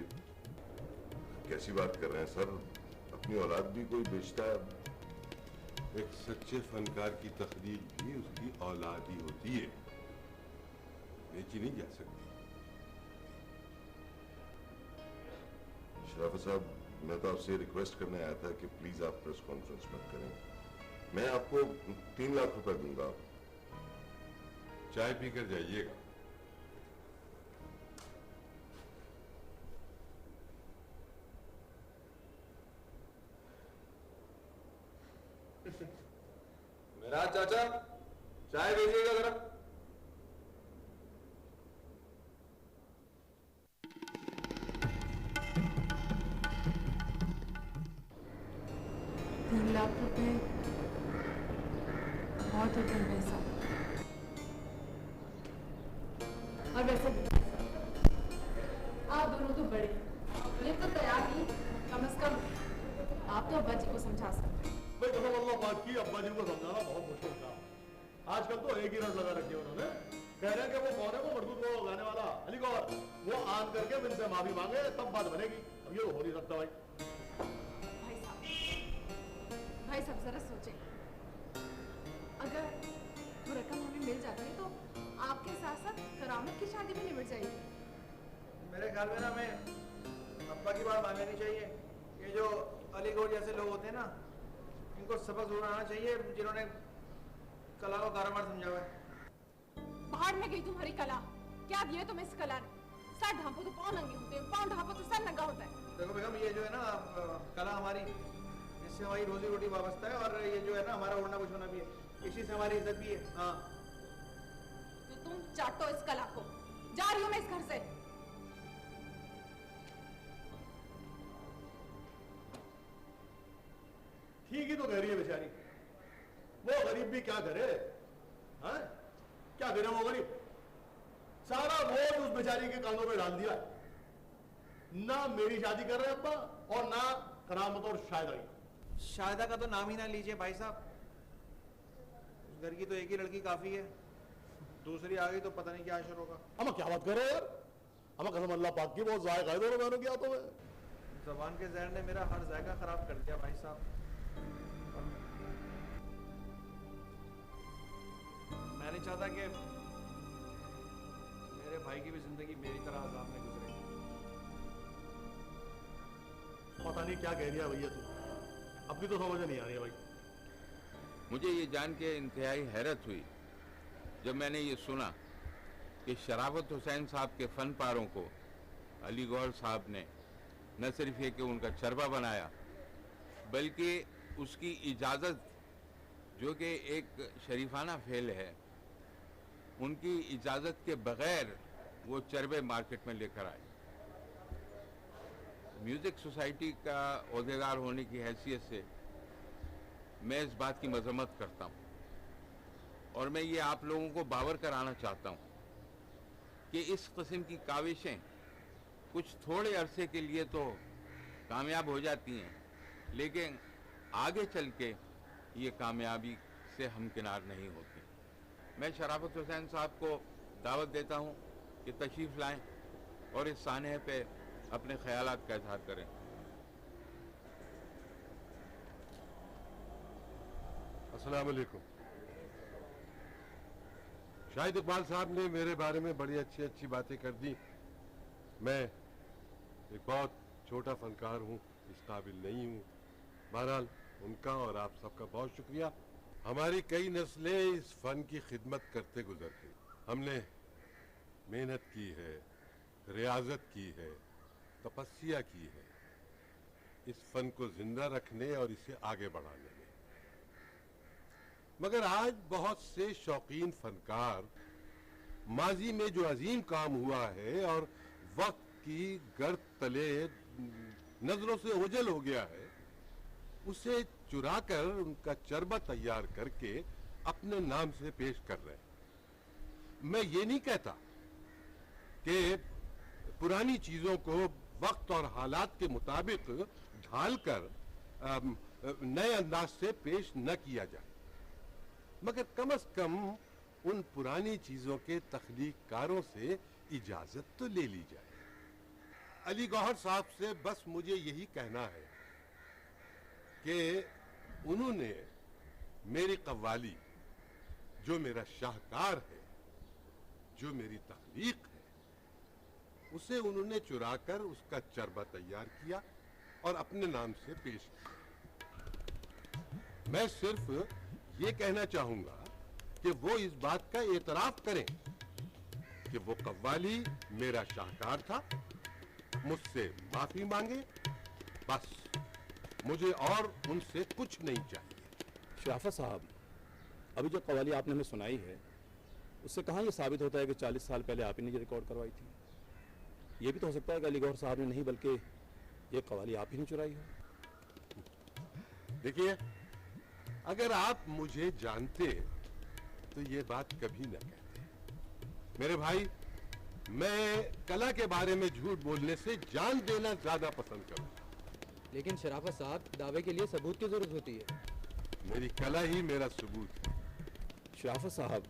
कैसी बात कर रहे हैं सर? अपनी औलाद भी कोई बेचता है? एक सच्चे फनकार की तखलीक भी उसकी औलाद ही होती है, बेची नहीं जा सकती। शराफत साहब, मैं तो आपसे रिक्वेस्ट करने आया था कि प्लीज आप प्रेस कॉन्फ्रेंस मत करें। मैं आपको 3 लाख रुपए दूंगा, चाय पीकर जाइएगा। मेरा चाचा चाय भेजिएगा जरा। ₹3 लाख बहुत होते हैं भाई साहब। और वैसे भी आप दोनों तो बड़े, ये तो तैयार ही, कम से कम आप तो अब्बा जी को समझा सकते हैं। भाई कसम अल्लाह पाक की, अब्बा जी को समझाना बहुत मुश्किल था। आजकल तो एक ही रट लगा रखी है उन्होंने। कह रहे हैं कि वो कौन है, वो मरदूद को गाने वाला अली गौहर, वो आन करके इनसे माफी मांगे तब बात बनेगी। अब ये हो नहीं सकता भाई। भाई साहब जरा सोचें, अगर वो रकम हमें मिल जाती है तो आपके साथ साथ करामत की शादी भी निपट जाएगी। मेरे ख्याल में ना हमें अब्बा की बात माननी चाहिए। ये जो अली गौर जैसे लोग होते हैं ना, इनको सबक जरूर आना चाहिए, जिन्होंने कला को कारोबार समझा हुआ है। बाहर में गई तुम्हारी कला, क्या दिया तुम्हें इस कला ने? सर ढांपो तो पाँव नंगे होते हैं, पाँव ढांपो तो सर नंगा होता है। देखो बेगम, ये जो है ना कला हमारी, इससे हमारी रोजी रोटी वाबस्ता है, और ये जो है ना हमारा उड़ना कुछ होना भी है, इसी से हमारी इज्जत भी है। हाँ, तो तुम चाटो इस कला को। जा रही हूँ मैं इस घर से। ठीक ही तो कह रही है बेचारी, वो गरीब भी क्या करे, हाँ? क्या करे वो गरीब? सारा बोझ उस बेचारी के कानों पे डाल दिया। ना मेरी शादी कर रहे अब्बा, और ना करामत और शायदा की। शायदा का तो नाम ही ना लीजिए भाई साहब, उस घर की तो एक ही लड़की काफी है, दूसरी आ गई तो पता नहीं क्या असर होगा। हम क्या बात कर रहे हो यार? हम कसम अल्लाह पाक की, बहुत जायका है दोनों बहनों की हाथों में। जबान के जहर ने मेरा हर जायका खराब कर दिया भाई साहब। मैं नहीं चाहता कि मेरे भाई की भी जिंदगी मेरी तरह अजाब में गुजरे। पता नहीं क्या कह दिया भैया तू, अब भी तो समझ नहीं आ रही है भाई। मुझे ये जान के इंतहाई हैरत हुई जब मैंने ये सुना कि शराफत हुसैन साहब के फन पारों को अली गौहर साहब ने न सिर्फ ये कि उनका चरबा बनाया, बल्कि उसकी इजाज़त, जो कि एक शरीफाना फेल है, उनकी इजाज़त के बगैर वो चरबे मार्केट में लेकर आए। म्यूज़िक सोसाइटी का ओहदेदार होने की हैसियत से मैं इस बात की मजम्मत करता हूँ, और मैं ये आप लोगों को बावर कराना चाहता हूँ कि इस किस्म की काविशें कुछ थोड़े अरसे के लिए तो कामयाब हो जाती हैं, लेकिन आगे चल के ये कामयाबी से हमकिनार नहीं होती। मैं शराफत हुसैन साहब को दावत देता हूँ कि तशरीफ़ लाएं और इस सानहे पे अपने ख्यालात का इजहार करें। अस्सलाम वालेकुम। शाहिद इकबाल साहब ने मेरे बारे में बड़ी अच्छी अच्छी बातें कर दी। मैं एक बहुत छोटा फनकार हूँ, इस काबिल नहीं हूँ। बहरहाल उनका और आप सबका बहुत शुक्रिया। हमारी कई नस्लें इस फन की खिदमत करते गुजर गई। हमने मेहनत की है, रियाजत की है, तपस्या की है इस फन को जिंदा रखने और इसे आगे बढ़ाने में। मगर आज बहुत से शौकीन फनकार माजी में जो अजीम काम हुआ है और वक्त की गर्द तले नजरों से ओझल हो गया है, उसे चुराकर उनका चरबा तैयार करके अपने नाम से पेश कर रहे हैं। मैं ये नहीं कहता कि पुरानी चीजों को वक्त और हालात के मुताबिक ढालकर नए अंदाज से पेश न किया जाए, मगर कम से कम उन पुरानी चीजों के तख्लीककारों से इजाजत तो ले ली जाए। अली गौहर साहब से बस मुझे यही कहना है कि उन्होंने मेरी कव्वाली, जो मेरा शाहकार है, जो मेरी तख्लीक है, उसे उन्होंने चुराकर उसका चरबा तैयार किया और अपने नाम से पेश किया। मैं सिर्फ ये कहना चाहूंगा कि वो इस बात का एतराफ करें कि वो कव्वाली मेरा शाहकार था, मुझसे माफी मांगे, बस। मुझे और उनसे कुछ नहीं चाहिए। शराफत साहब, अभी जो कव्वाली आपने हमें सुनाई है उससे कहाँ ये साबित होता है कि 40 साल पहले आप ही ने ये रिकॉर्ड करवाई थी? ये भी तो हो सकता है कि अली गौहर साहब ने नहीं बल्कि ये कव्वाली आप ही ने चुराई हो। देखिए, अगर आप मुझे जानते तो ये बात कभी न कहते। मेरे भाई, मैं कला के बारे में झूठ बोलने से जान देना ज्यादा पसंद करूंगा। लेकिन शराफत साहब, दावे के लिए सबूत की जरूरत होती है। मेरी कला ही मेरा सबूत है। शराफत साहब,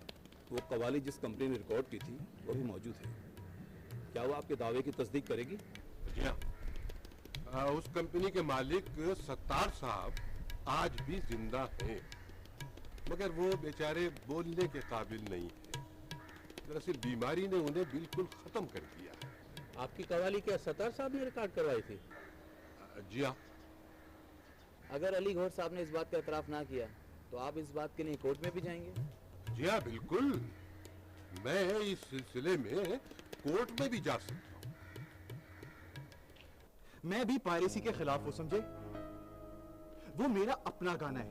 वो कव्वाली जिस कंपनी ने रिकॉर्ड की थी वो भी मौजूद है। क्या वो आपके दावे की तस्दीक करेगी? जी हाँ, उस कंपनी के मालिक सत्तार साहब आज भी जिंदा हैं, मगर वो बेचारे बोलने के काबिल नहीं है। दरअसल बीमारी ने उन्हें बिल्कुल खत्म कर दिया। आपकी कव्वाली क्या सत्तार साहब ने रिकॉर्ड करवाई थी? जी हाँ। अगर अली गौहर साहब ने इस बात का एतराफ ना किया तो आप इस बात के लिए कोर्ट में भी जाएंगे? जी हाँ, बिल्कुल। मैं इस सिलसिले में कोर्ट में भी जा सकता हूँ। मैं भी पायरेसी के खिलाफ हूं, समझे? वो मेरा अपना गाना है।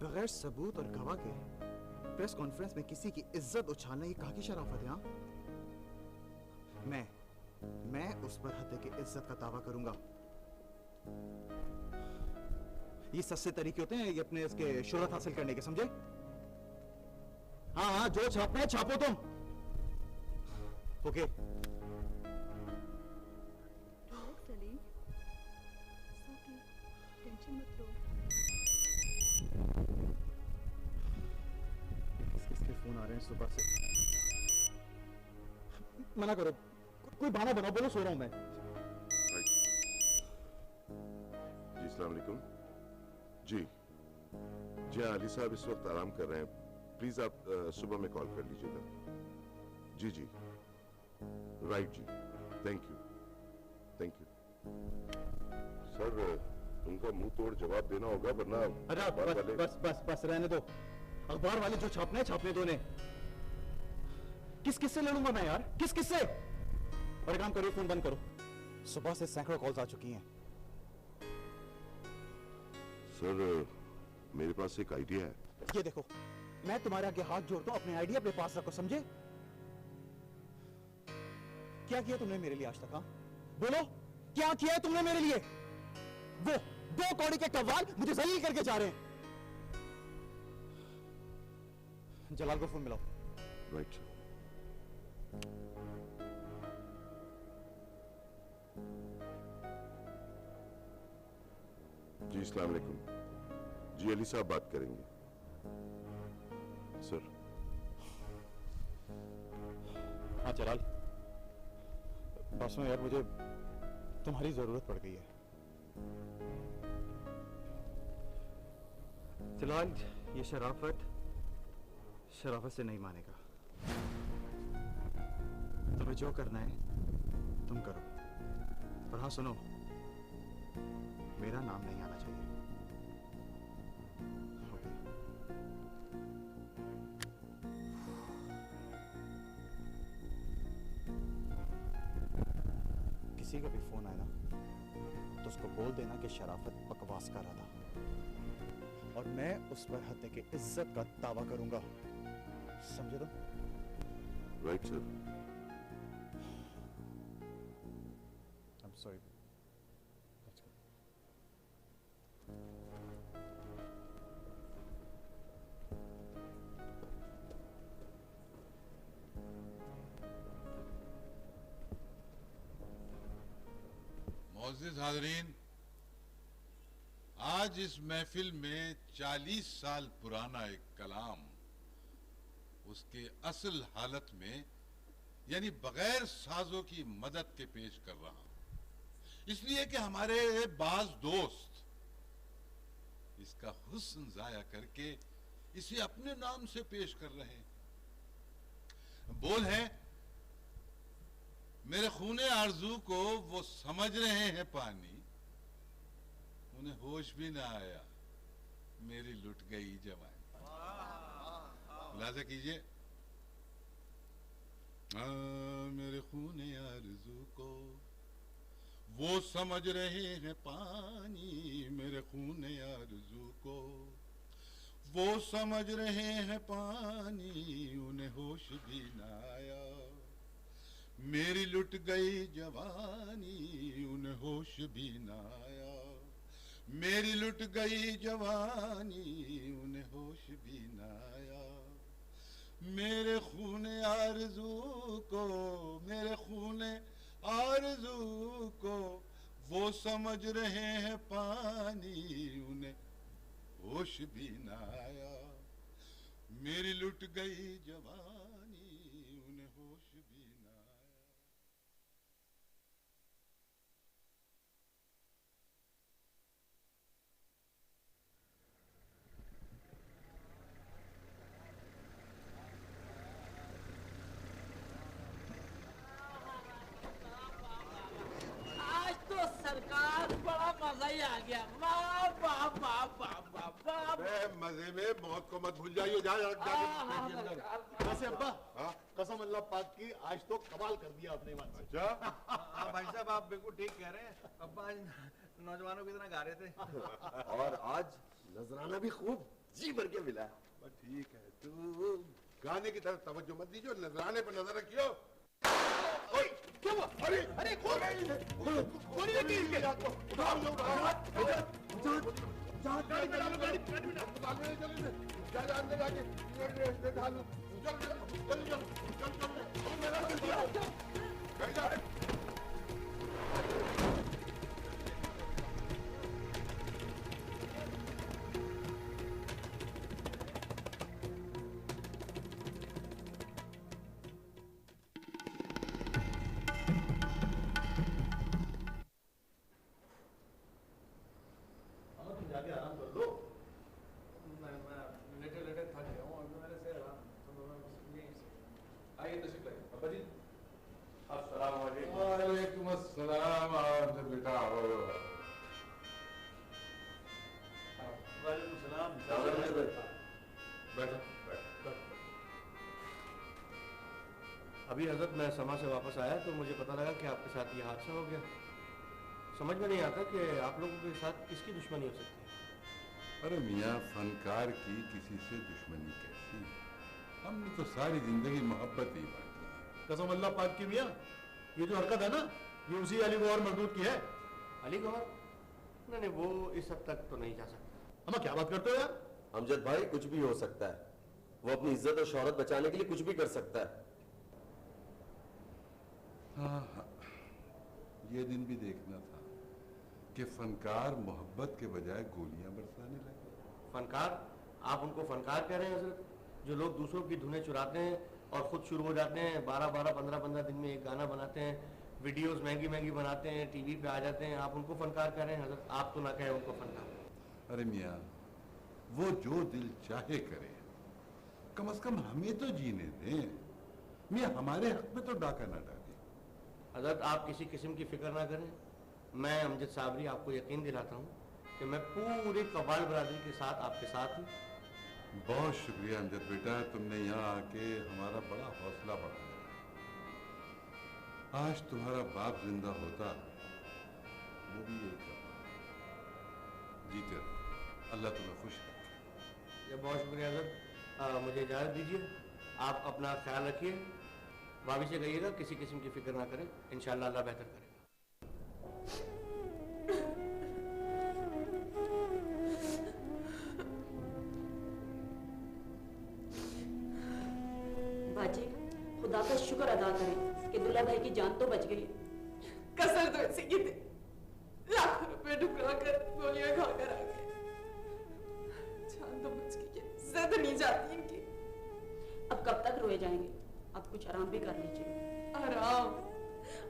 बगैर सबूत और गवाह के प्रेस कॉन्फ्रेंस में किसी की इज्जत उछालना ये कहाँ की शराफत है? हाँ, मैं उस पर हत्या की इज्जत का दावा करूंगा। ये सस्ते तरीके होते हैं ये अपने इसके शोहरत हासिल करने के, समझे? हाँ हाँ, जो छापना है छापो तुम। ओके। सलीम, टेंशन मत लो। किसके फोन आ रहे हैं सुबह से? मना करो, कोई बहाना बनाओ, बोलो सो रहा हूं मैं। जी अस्सलाम वालेकुम। जी जी हाँ, अली साहब इस वक्त आराम कर रहे हैं। प्लीज आप सुबह में कॉल कर लीजिएगा। जी जी, राइट जी, thank you thank you. Sir, उनका मुंह तोड़ जवाब देना होगा, वरना अरे बस बस बस बस रहने दो। अखबार वाले जो छापना है छापने दो ने। किस से लड़ूंगा मैं यार, किस से? और काम करो, फोन बंद करो। सुबह से सैकड़ों कॉल्स आ चुकी हैं। सर, मेरे पास एक आइडिया है। ये देखो, मैं तुम्हारे आगे हाथ जोड़ता हूं, अपने आइडिया अपने पास रखो, समझे? क्या किया तुमने मेरे लिए आज तक? हाँ बोलो, क्या किया है तुमने मेरे लिए? वो 2 कौड़ी के कव्वाल मुझे जलील करके जा रहे हैं। जलाल को फोन मिलाओ। राइट। जी अस्सलाम वालेकुम। जी अली साहब बात करेंगे। सर। हाँ जलाल, परसों यार मुझे तुम्हारी जरूरत पड़ गई है। जलाल, ये शराफत से नहीं मानेगा। तुम्हें जो करना है तुम करो, पर हाँ सुनो, मेरा नाम नहीं आना चाहिए। किसी का भी फोन आए ना तो उसको बोल देना कि शराफत बकवास कर रहा था और मैं उस पर हत्या की इज्जत का दावा करूंगा, समझे तुम? Right sir. I'm sorry. मोअज़्ज़िज़ हाज़रीन, आज इस महफिल में 40 साल पुराना एक कलाम उसके असल हालत में यानी बगैर साजों की मदद के पेश कर रहा हूं, इसलिए कि हमारे बाज दोस्त इसका हुस्न जाया करके इसे अपने नाम से पेश कर रहे हैं। बोल है मेरे खूने आरजू को वो समझ रहे हैं पानी, उन्हें होश भी ना आया मेरी लुट गई जवानी। मुलाजा कीजिए। मेरे खूने आरजू को वो समझ रहे हैं पानी, मेरे खूने आरजू को वो समझ रहे हैं पानी, उन्हें होश भी ना आया मेरी लुट गई जवानी, उन्हें होश भी ना आया मेरी लुट गई जवानी, उन्हें होश भी ना आया। मेरे खूने आरज़ू को, मेरे खूने आरज़ू को वो समझ रहे हैं पानी, उन्हें होश भी ना आया मेरी लुट गई जवानी, उन्हें होश भी ना आया। आज तो सरकार बड़ा मजा ही आ गया। वाह वाह वाह वाह वाह वाह। मजे में मौत को मत भूल जाइए। वैसे अब्बा, कसम अल्लाह पाक की आज तो कमाल कर दिया आपने। अच्छा भाई साहब आप बिल्कुल ठीक कह रहे हैं। अब्बा आज नौजवानों की तरह गा रहे थे। और आज नजराना भी खूब जी भर के मिला। ठीक है, तू गाने की तरफ तवज्जो मत दीजिए, नजराने पर नजर रखियो। क्या हुआ? अरे अरे गोली लगी इसके। उठाओ गाड़ी में डालो, गाड़ी में जाके आराम कर लो। मैं लेटे लेटे थक गया हूँ। मेरे से आइए तशरीफ लाइए। अब्बा जी अस्सलाम वालेकुम। वालेकुम अस्सलाम। आओ बेटा आओ। वालेकुम सलाम। बैठो। अभी हजरत मैं समा से वापस आया तो मुझे पता लगा कि आपके साथ ये हादसा हो गया। समझ में नहीं आता कि आप लोगों के साथ किसकी दुश्मनी हो सकती है। अरे मियाँ, फनकार की किसी से दुश्मनी कैसी? हमने तो सारी जिंदगी मोहब्बत ही बांटी है। कसम अल्लाह पाक की मियाँ, ये जो हरकत है ना, ये उसी अली गौहर मखदूद की है। अली गौहर? नहीं, वो इस हद तक तो नहीं जा सकता। हम क्या बात करते हो यार? अमजद भाई, कुछ भी हो सकता है। वो अपनी इज्जत और शोहरत बचाने के लिए कुछ भी कर सकता है। हाँ, ये दिन भी देखना था कि फनकार मोहब्बत के बजाय गोलियां बरसाने लगे। फनकार? आप उनको फनकार कह रहे हैं हजरत? जो लोग दूसरों की धुनें चुराते हैं और खुद शुरू हो जाते हैं, 12-12, 15-15 दिन में एक गाना बनाते हैं, वीडियोस महंगी महंगी बनाते हैं, टीवी पे आ जाते हैं, आप उनको फनकार कह रहे हैं हजरत? आप तो ना कहें उनको फनकार। अरे मियाँ, वो जो दिल चाहे करे, कम से कम हमें तो जीने दें। मियाँ, हमारे हक में तो डाका ना डाले। हजरत आप किसी किस्म की फिक्र ना करें। मैं अमजद साबरी आपको यकीन दिलाता हूँ कि मैं पूरी कबाल बरादरी के साथ आपके साथ हूँ। बहुत शुक्रिया अमजद बेटा, तुमने यहाँ आके हमारा बड़ा हौसला बढ़ाया। आज तुम्हारा बाप जिंदा होता वो भी यही करता। जीते रहो, अल्लाह तुम्हें खुश रखे। ये बहुत शुक्रिया हजरत। मुझे इजाज़त दीजिए। आप अपना ख्याल रखिए। भाभी से कहिएगा किसी किस्म की फिक्र ना करें, इंशाल्लाह अल्लाह बेहतर करेगा। बाजी, खुदा का शुक्र अदा करें कि दुल्ला भाई की जान तो बच गई। कसर तो ऐसी की थी, लाखों रुपए ढुकरा कर गोलियां खाकर आ गए। जान तो बच गई है, जिद नहीं जाती इनकी। अब कब तक रोए जाएंगे? अब कुछ आराम भी कर लीजिए। आराम?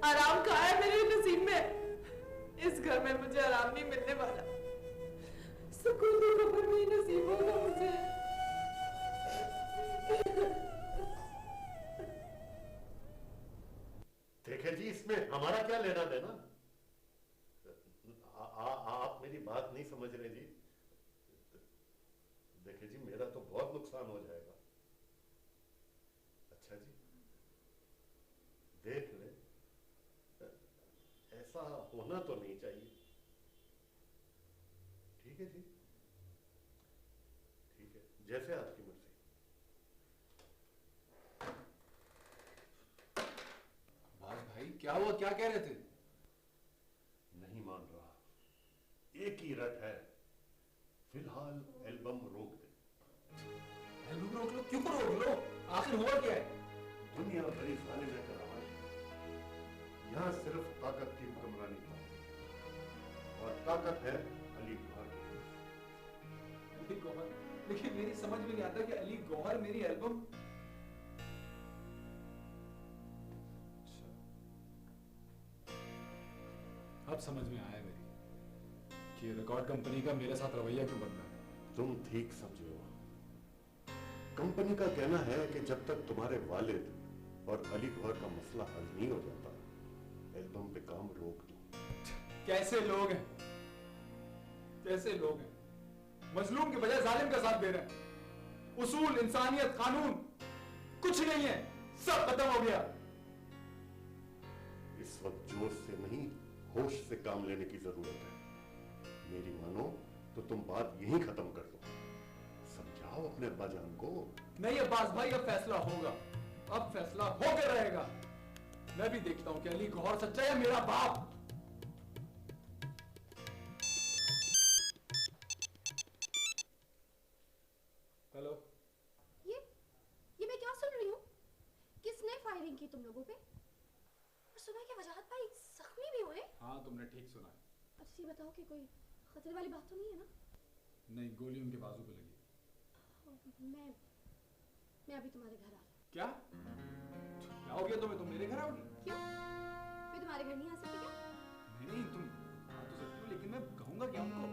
आराम कहाँ है मेरे नसीब में? इस घर में मुझे आराम नहीं मिलने वाला। सुकून तो कब्र में ही नसीब होगा मुझे। देखे जी, इसमें हमारा क्या लेना देना? आप मेरी बात नहीं समझ रहे जी। देखे जी, मेरा तो बहुत नुकसान हो जाएगा। अच्छा जी, देख ले, ऐसा होना तो नहीं चाहिए। ठीक है जी, ठीक है, जैसे आपकी मर्जी। भाई क्या हुआ, क्या कह रहे थे? नहीं मान रहा, एक ही रट है, फिलहाल एल्बम रोक दे। एल्बम रोक लो? क्यों रोक लो? आखिर हुआ क्या है? दुनिया बड़ी जालिम है करामात, यहाँ सिर्फ ताकत की हुक्मरानी चाहिए, और ताकत है अली गौहर की। अली गौहर? लेकिन मेरी समझ में नहीं आता कि अली गौहर मेरी एल्बम। अब समझ में आया मेरी कि रिकॉर्ड कंपनी का मेरे साथ रवैया क्यों बन रहा है। तुम ठीक समझे हो। कंपनी का कहना है कि जब तक तुम्हारे वालिद और अली गौहर का मसला हल नहीं हो जाता, एल्बम पे काम रोक दो। कैसे लोग हैं, कैसे लोग हैं? मजलूम के बजाय जालिम का साथ दे रहे हैं। उसूल, इंसानियत, कानून कुछ नहीं है, सब खत्म हो गया। इस वक्त जोश से नहीं, होश से काम लेने की जरूरत है। मेरी मानो तो तुम बात यहीं खत्म कर दो। समझाओ अपने अब्बा जान को। नहीं अब्बास भाई, अब फैसला होगा, अब फैसला होकर रहेगा। मैं भी देखता हूं कि अली गौहर सच्चा है मेरा बाप। हेलो। ये मैं क्या सुन रही हूँ? किसने फायरिंग की तुम लोगों पे? और सुना कि वजाहत भाई जख्मी भी हुए? हाँ, तुमने ठीक सुना है। अच्छा ये बताओ कि कोई खतरे वाली बात तो नहीं है ना? नहीं, गोली उनके बाजू पे लगी। मैं अभी तुम्हारे घर आ रही। क्या हो गया तुम्हें? तुम मेरे घर आओगी? क्यों? मैं तुम्हारे घर नहीं आ सकती क्या? नहीं, तुम आ तो सकती हो, लेकिन मैं कहूंगा क्या उनको?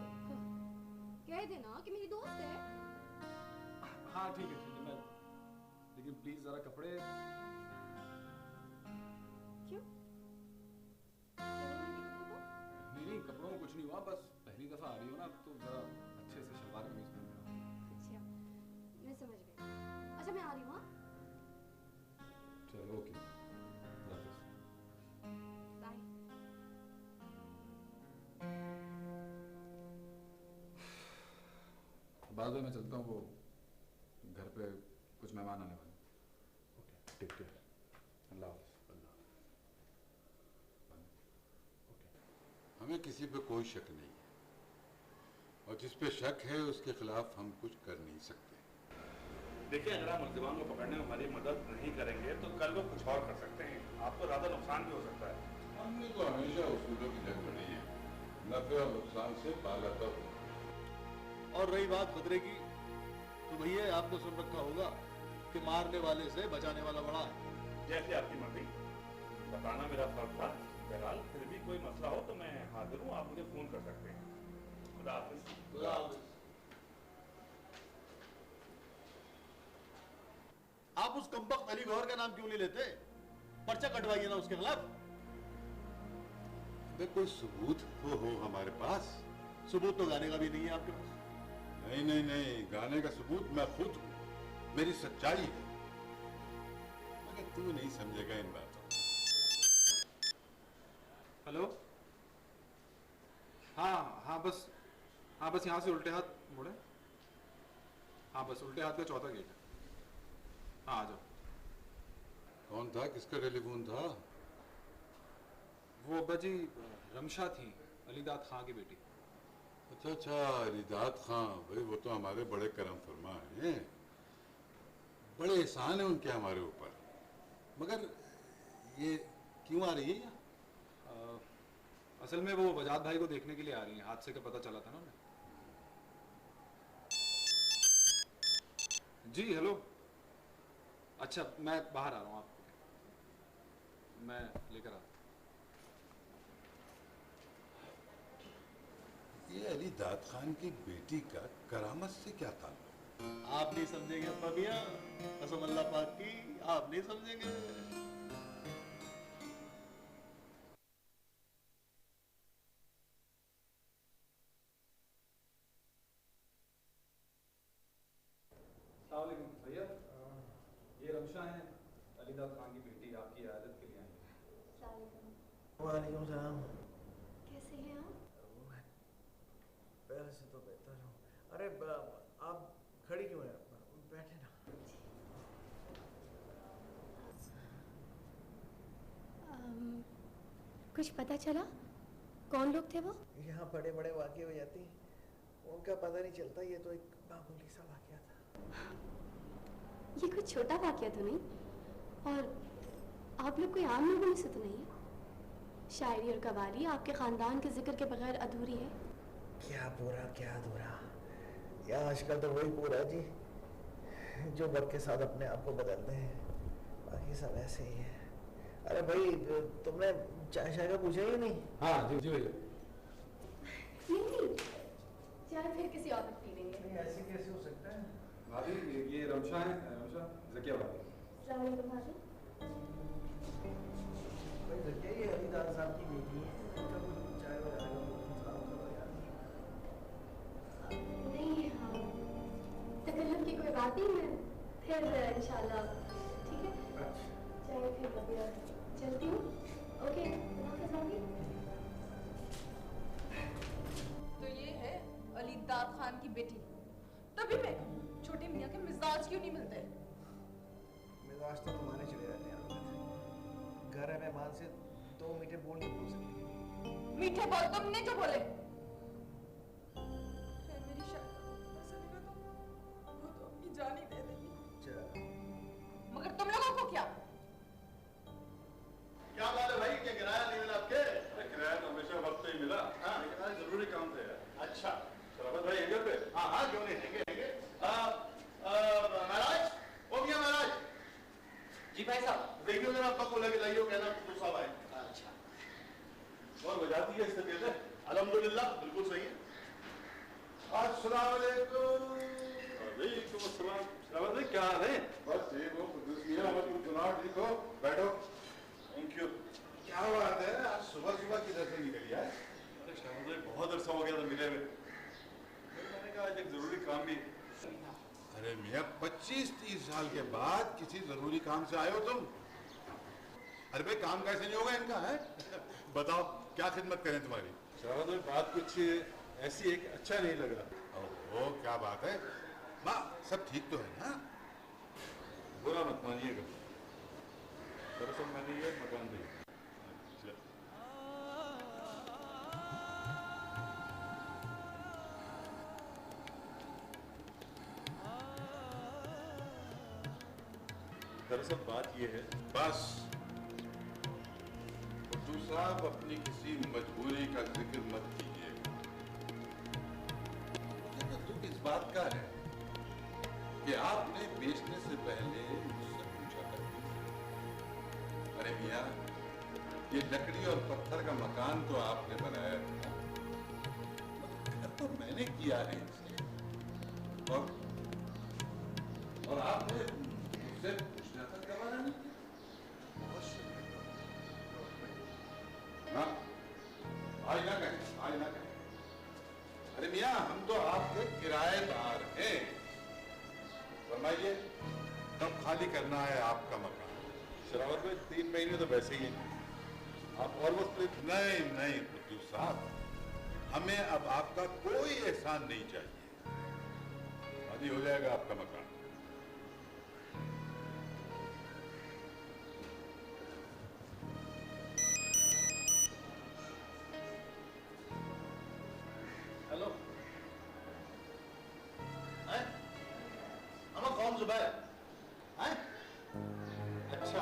कह देना कि मेरी दोस्त है। हाँ ठीक है, मैं, लेकिन प्लीज जरा कपड़े। क्यों? नहीं, कपड़ों में कुछ नहीं हुआ, बस पहली दफा आ रही हो ना, तो जरा अच्छे से शलवार कमीज पहन के आओ। अच्छा, मैं समझ गई। अच्छा मैं आ रही हूँ। हाँ चलो ओके, बाय। बाद में मैं चलता हूँ, वो घर पे कुछ मेहमान आने वाले। Okay, take care. अल्लाह हमें किसी पे कोई शक नहीं है, और जिस पे शक है उसके खिलाफ हम कुछ कर नहीं सकते। देखिए, अगर आप मुल्जिमान को पकड़ने में हमारी मदद नहीं करेंगे तो कल वो कुछ और कर सकते हैं, आपको ज्यादा नुकसान भी हो सकता है। हमने तो हमेशा उसूलों की जंग लड़ी है, नफे और नुकसान से बालातर हो। और रही बात खतरे की, तो भैया आपने सुन रखा होगा कि मारने वाले से बचाने वाला बड़ा है। जैसे आपकी मर्जी, बताना मेरा फर्ज था। बहरहाल फिर भी कोई मसला हो तो मैं हाजिर हूँ, आप मुझे फोन कर सकते हैं। खुदा हाफिज। खुदा हाफिज। आप उस कमबख्त अली गौहर का नाम क्यों नहीं लेते? पर्चा कटवाइए ना उसके खिलाफ। कोई सबूत तो हो हमारे पास। सबूत तो गाने का भी नहीं है आपके पास। नहीं नहीं नहीं, गाने का सबूत मैं खुद हूँ, मेरी सच्चाई है, मगर तू नहीं समझेगा इन बातों। हेलो। हाँ बस यहाँ से उल्टे हाथ मुड़े। हाँ बस उल्टे हाथ का चौथा गेट है। हाँ आ जाओ। कौन था, किसका टेलीफोन था? वो अब्बा जी रमशा थी, अलीदाद खां की बेटी। अच्छा, अलीदाद खां, भाई वो तो हमारे बड़े करम फरमा हैं, बड़े एहसान है उनके हमारे ऊपर। मगर ये क्यों आ रही है यहाँ? असल में वो वजाद भाई को देखने के लिए आ रही हैं, हादसे का पता चला था ना उन्हें। जी हेलो। अच्छा मैं बाहर आ रहा हूँ, आपको मैं लेकर आता हूँ। ये अली दाद खान की बेटी का करामत से क्या ताल्लुक? आप नहीं समझेंगे अब्बा मियाँ, कसम अल्लाह पाक की आप नहीं समझेंगे। भैया, ये रमशा है, अली दाद खान की बेटी, आपकी इयादत के लिए आई है। वालेकुम सलाम। कैसे हैं आप? पहले से तो बेहतर हूँ। अरे आप खड़ी क्यों हैं? बैठे ना। कुछ पता चला कौन लोग थे वो? यहाँ बड़े बड़े वाक़े हो जाते हैं, उनका पता नहीं चलता। ये तो एक मामूली सा वाक़या था। ये कुछ छोटा वाक़या तो नहीं? और आप लोग कोई आम लोगों में से तो नहीं है? शायरी और कवाली आपके ख़ानदान के जिक्र के बगैर अधूरी है। क्या पूरा क्या अधूरा? या आजकल तो वही पूरा जी जो वक्त के साथ अपने आप को बदलते हैं, बाकी सब ऐसे ही है। अरे भाई, तुमने चाय शाय का पूछा ही नहीं? हाँ जी जी भैया। नहीं, चाय फिर किसी और वक्त पी लेंगे। नहीं, ऐसे कैसे हो सकता है? भाभी, ये रमशा है, रमशा ज़किया भाभी। अस्सलाम वालेकुम भाभी। भाई ज़किया ये अली दाद साहब की बेटी है, इनका कुछ चाय वगैरह का इंतजाम करो यार। नहीं, हाँ, तकल्लुफ़ की कोई बात नहीं है, फिर इंशाल्लाह ठीक है। चाय फिर कभी और चलती हूँ। ओके, खुदाफ़िज़ भाभी। तो ये है अली दाद खान की बेटी। तभी मैं कहूँ, छोटे मियाँ के मिजाज क्यों नहीं मिलते? मिजाज तो तुम्हारे चले रहते हैं। घर है, मेहमान से 2 मीठे बोल नहीं बोल सकते। मीठे बोल तुमने जो बोले। मेरी शायद ऐसा लगा तो वो तो अपनी जान ही दे देगी। मगर तुम लोगों को क्या? क्या बात है भाई, क्या किराया नहीं मिला आपके? किराया तो हमेशा वक्त पे ही मिला, लेकिन आज जरूरी काम था यार। अच्छा, शराफत भाई है घर पे? हाँ हाँ, क्यों नहीं, हैंगे हैंगे। महाराज, ओ मियाँ महाराज। जी भाई साहब। देखियो जरा अब्बा को लेके जाइयो, कहना तो साहब आए। अच्छा। और वजाती है इस तबीयत है? अल्हम्दुलिल्लाह, बिल्कुल सही है। अस्सलाम वालेकुम। वालेकुम अस्सलाम। शराफत भाई क्या हाल है? बस ठीक हो, कुछ मियाँ, तुम सुनाओ, ठीक हो? बैठो। Thank you. क्या बात है, आज सुबह सुबह किधर से निकली है? अरे शराफत भाई, बहुत अरसा हो गया था मिले हुए। मैंने कहा आज एक जरूरी काम भी। अरे मियाँ, 25-30 साल के बाद किसी जरूरी काम से आए हो तुम? अरे भाई, काम कैसे नहीं होगा इनका है? बताओ क्या खिदमत करें तुम्हारी? शराफत भाई, बात कुछ ऐसी है कि अच्छा नहीं लग रहा। ओह, क्या बात है? माँ, सब ठीक तो है ना? बुरा मत मानिएगा, दरअसल मैंने ये मकान दिया। दरअसल बात ये है। बस भुट्टू साहब, अपनी किसी मजबूरी का जिक्र मत कीजिए। मुझे तो दुख इस बात का है कि आपने बेचने से पहले मुझसे पूछा करते थे। अरे मियाँ, ये लकड़ी और पत्थर का मकान तो आपने बनाया था, घर तो मैंने किया है इसे। और आपने मुझसे पूछना था गवारा नहीं किया। बहुत शुक्रिया। हाँ, आज ना कहें, आज ना कहें। अरे मियाँ, हम तो आपके किराएदार हैं। फरमाइए, कब खाली करना है आपका मकान? शरावत भाई, 3 महीने तो वैसे ही हैं। आप और वक्त नहीं नहीं भुट्टू साहब, हमें अब आपका कोई एहसान नहीं चाहिए। खाली हो जाएगा आपका मकान। हेलो, I'm कौन जुबैर? हैं? अच्छा,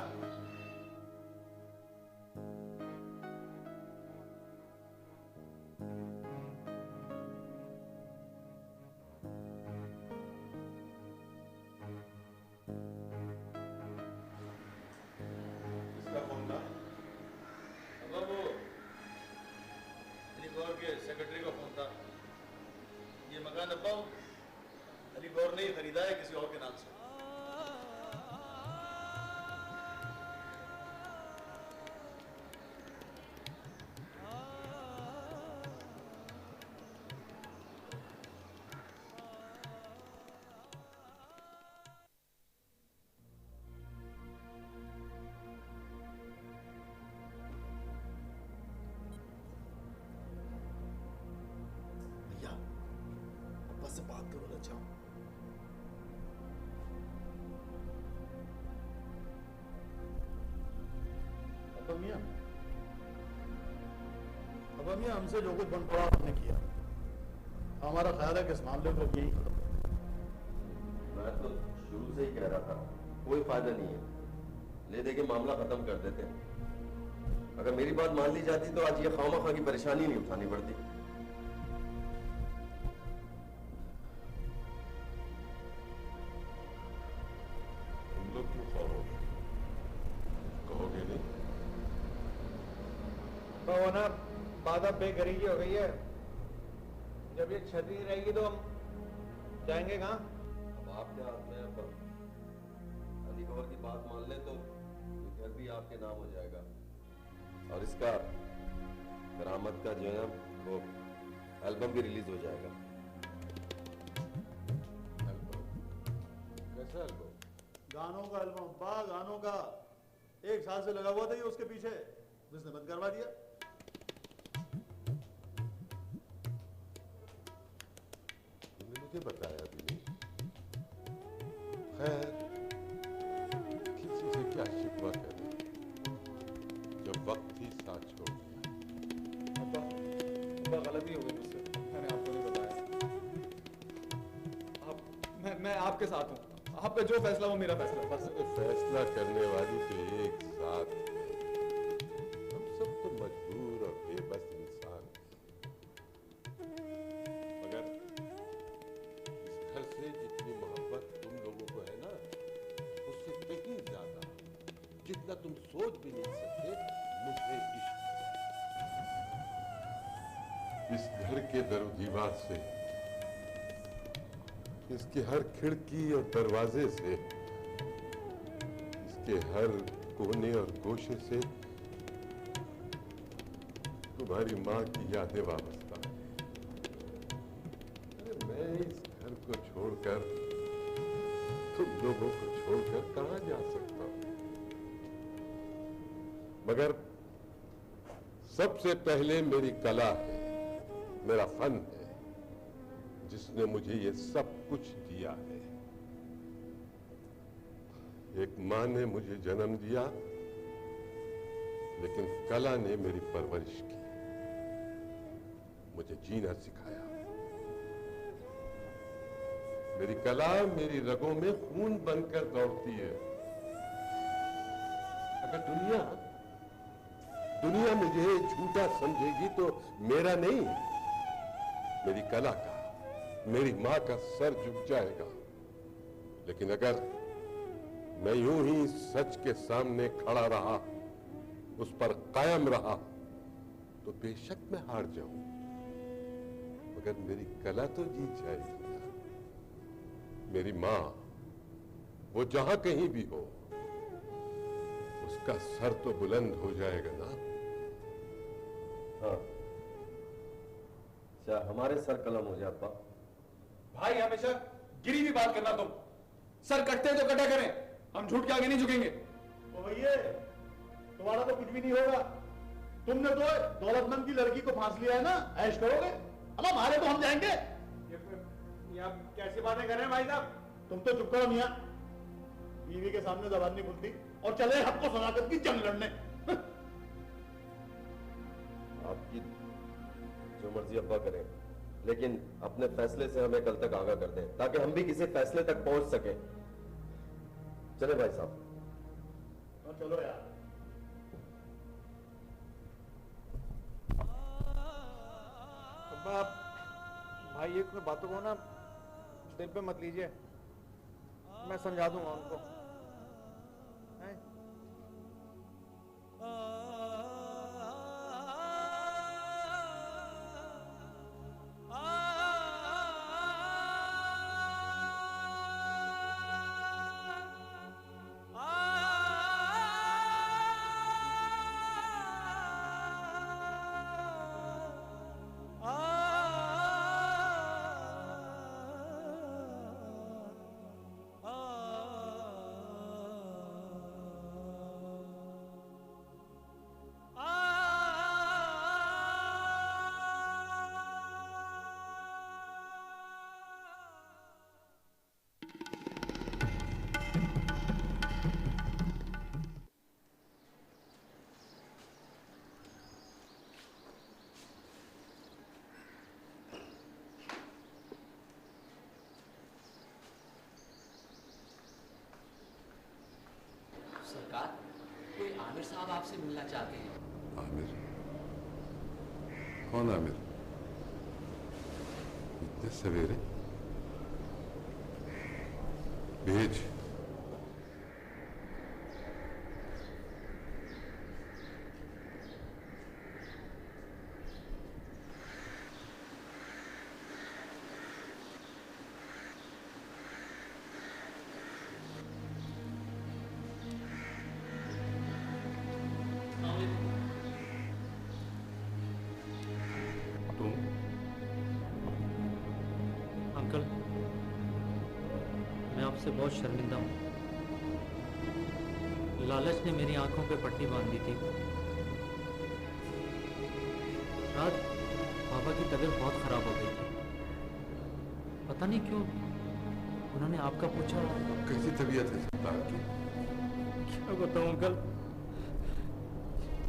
इसका फोन था? अब वो अली गौर के सेक्रेटरी का फोन था। मकान अब्बा अली गौर ने ही खरीदा है किसी और के नाम से। से बात करो ना, जाओ। अब मियां हमसे जो कुछ बन पड़ा आपने किया, हमारा ख्याल है कि इस मामले को यही खत्म। मैं तो शुरू से ही कह रहा था कोई फायदा नहीं है, ले दे के मामला खत्म कर देते। अगर मेरी बात मान ली जाती तो आज ये खामा की परेशानी नहीं उठानी पड़ती। ना बात अब बेघरीगी हो गई है। जब ये छत नहीं रहेगी तो हम जाएंगे कहाँ? अब आपके हाथ में है, पर अली गौर की बात मान ले तो ये घर भी आपके नाम हो जाएगा और इसका करामत का जो है वो एल्बम भी रिलीज हो जाएगा। कैसा एल्बम? गानों का एल्बम, गानों का। 1 साल से लगा हुआ था ये उसके पीछे, उसने बंद करवा दिया। मुझे बताया भी नहीं। खैर, किसी से क्या शिकवा करे जब वक्त ही साथ छोड़ दिया। अब्बा गलती हो गई मुझसे, मैंने आपको नहीं बताया। मैं आपके साथ हूँ, आप पे जो फैसला वो मेरा फैसला। बस फैसला करने वाली तो एक साथ है। हम सब तो मजबूर और बेबस इंसान हैं। मगर इस घर से जितनी मोहब्बत तुम लोगों को है ना, उससे कहीं ज्यादा जितना तुम सोच भी नहीं सकते मुझे इश्क है। इस घर के दरो दीवार से, इसके हर खिड़की और दरवाजे से, इसके हर कोने और गोशे से तुम्हारी माँ की यादें वाबस्ता है। अरे मैं इस घर को छोड़कर, तुम लोगों को छोड़कर कहां जा सकता हूं? मगर सबसे पहले मेरी कला है, मेरा फन है, जिसने मुझे ये सब कुछ दिया है। एक मां ने मुझे जन्म दिया, लेकिन कला ने मेरी परवरिश की, मुझे जीना सिखाया। मेरी कला मेरी रगों में खून बनकर दौड़ती है। अगर दुनिया मुझे झूठा समझेगी तो मेरा नहीं, मेरी कला का, मेरी मां का सर झुक जाएगा। लेकिन अगर मैं यूं ही सच के सामने खड़ा रहा, उस पर कायम रहा, तो बेशक मैं हार जाऊं, मगर मेरी कला तो जीत जाएगी। मेरी मां, वो जहां कहीं भी हो, उसका सर तो बुलंद हो जाएगा ना। हाँ, क्या हमारे सर कलम हो जाए अब्बा? भाई हमेशा गिरी हुई बात करना तुम। सर कटते तो कटा करें, हम झूठ के आगे नहीं झुकेंगे। तो भैया तुम्हारा तो कुछ भी नहीं होगा। तुमने तो दौलतमंद की लड़की को फांस लिया है ना, ऐश करोगे। अब हमारे तो हम जाएंगे। ये आप कैसी बातें कर रहे हैं भाई साहब? तुम तो चुप करो मियां, बीवी के सामने जबान नहीं खुलती और चले हमको सदाकत की जंग लड़ने। आपकी जो मर्जी अब्बा करें, लेकिन अपने फैसले से हमें कल तक आगाह कर दें, ताकि हम भी किसी फैसले तक पहुंच सके। चले भाई साहब। चलो यार। अब्बा भाई ये कोई बातों को ना दिल पे मत लीजिए, मैं समझा दूंगा उनको। आमिर साहब आपसे मिलना चाहते हैं। आमिर? कौन आमिर? इतने सवेरे? भेज। अंकल, मैं आपसे बहुत शर्मिंदा हूँ। लालच ने मेरी आंखों पे पट्टी बांध दी थी। रात पापा की तबीयत बहुत खराब हो गई थी। पता नहीं क्यों उन्होंने आपका पूछा। कैसी तबीयत है सत्तार की? क्या बताऊं अंकल,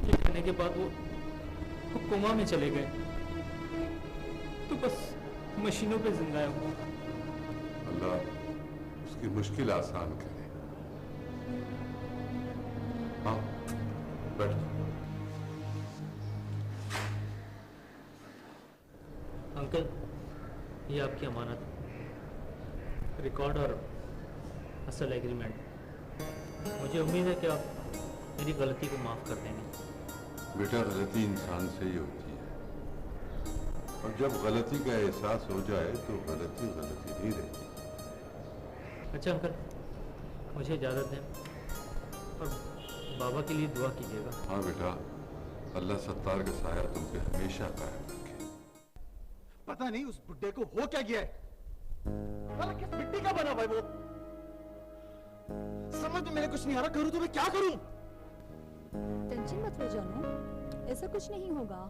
ये कहने के बाद वो कोमा में चले गए, तो बस मशीनों पे जिंदा है वो। अल्लाह उसकी मुश्किल आसान करे। हाँ बैठ। अंकल, ये आपकी अमानत, रिकॉर्ड और असल एग्रीमेंट। मुझे उम्मीद है कि आप मेरी गलती को माफ कर देंगे। बेटा, गलती इंसान से ही होती है, और जब गलती का एहसास हो जाए तो गलती गलती नहीं रहती। अच्छा अंकल, मुझे इजाज़त दें और बाबा के लिए दुआ कीजिएगा। हाँ बेटा, अल्लाह सत्तार का साया तुम पे हमेशा कायम रखे। पता नहीं उस बुड्ढे को हो क्या गया है। साला किस मिट्टी का बना हुआ है वो? समझ में मेरे कुछ नहीं आ रहा, करूं तो मैं क्या करूं? टेंशन मत लो जानू, ऐसा कुछ नहीं होगा।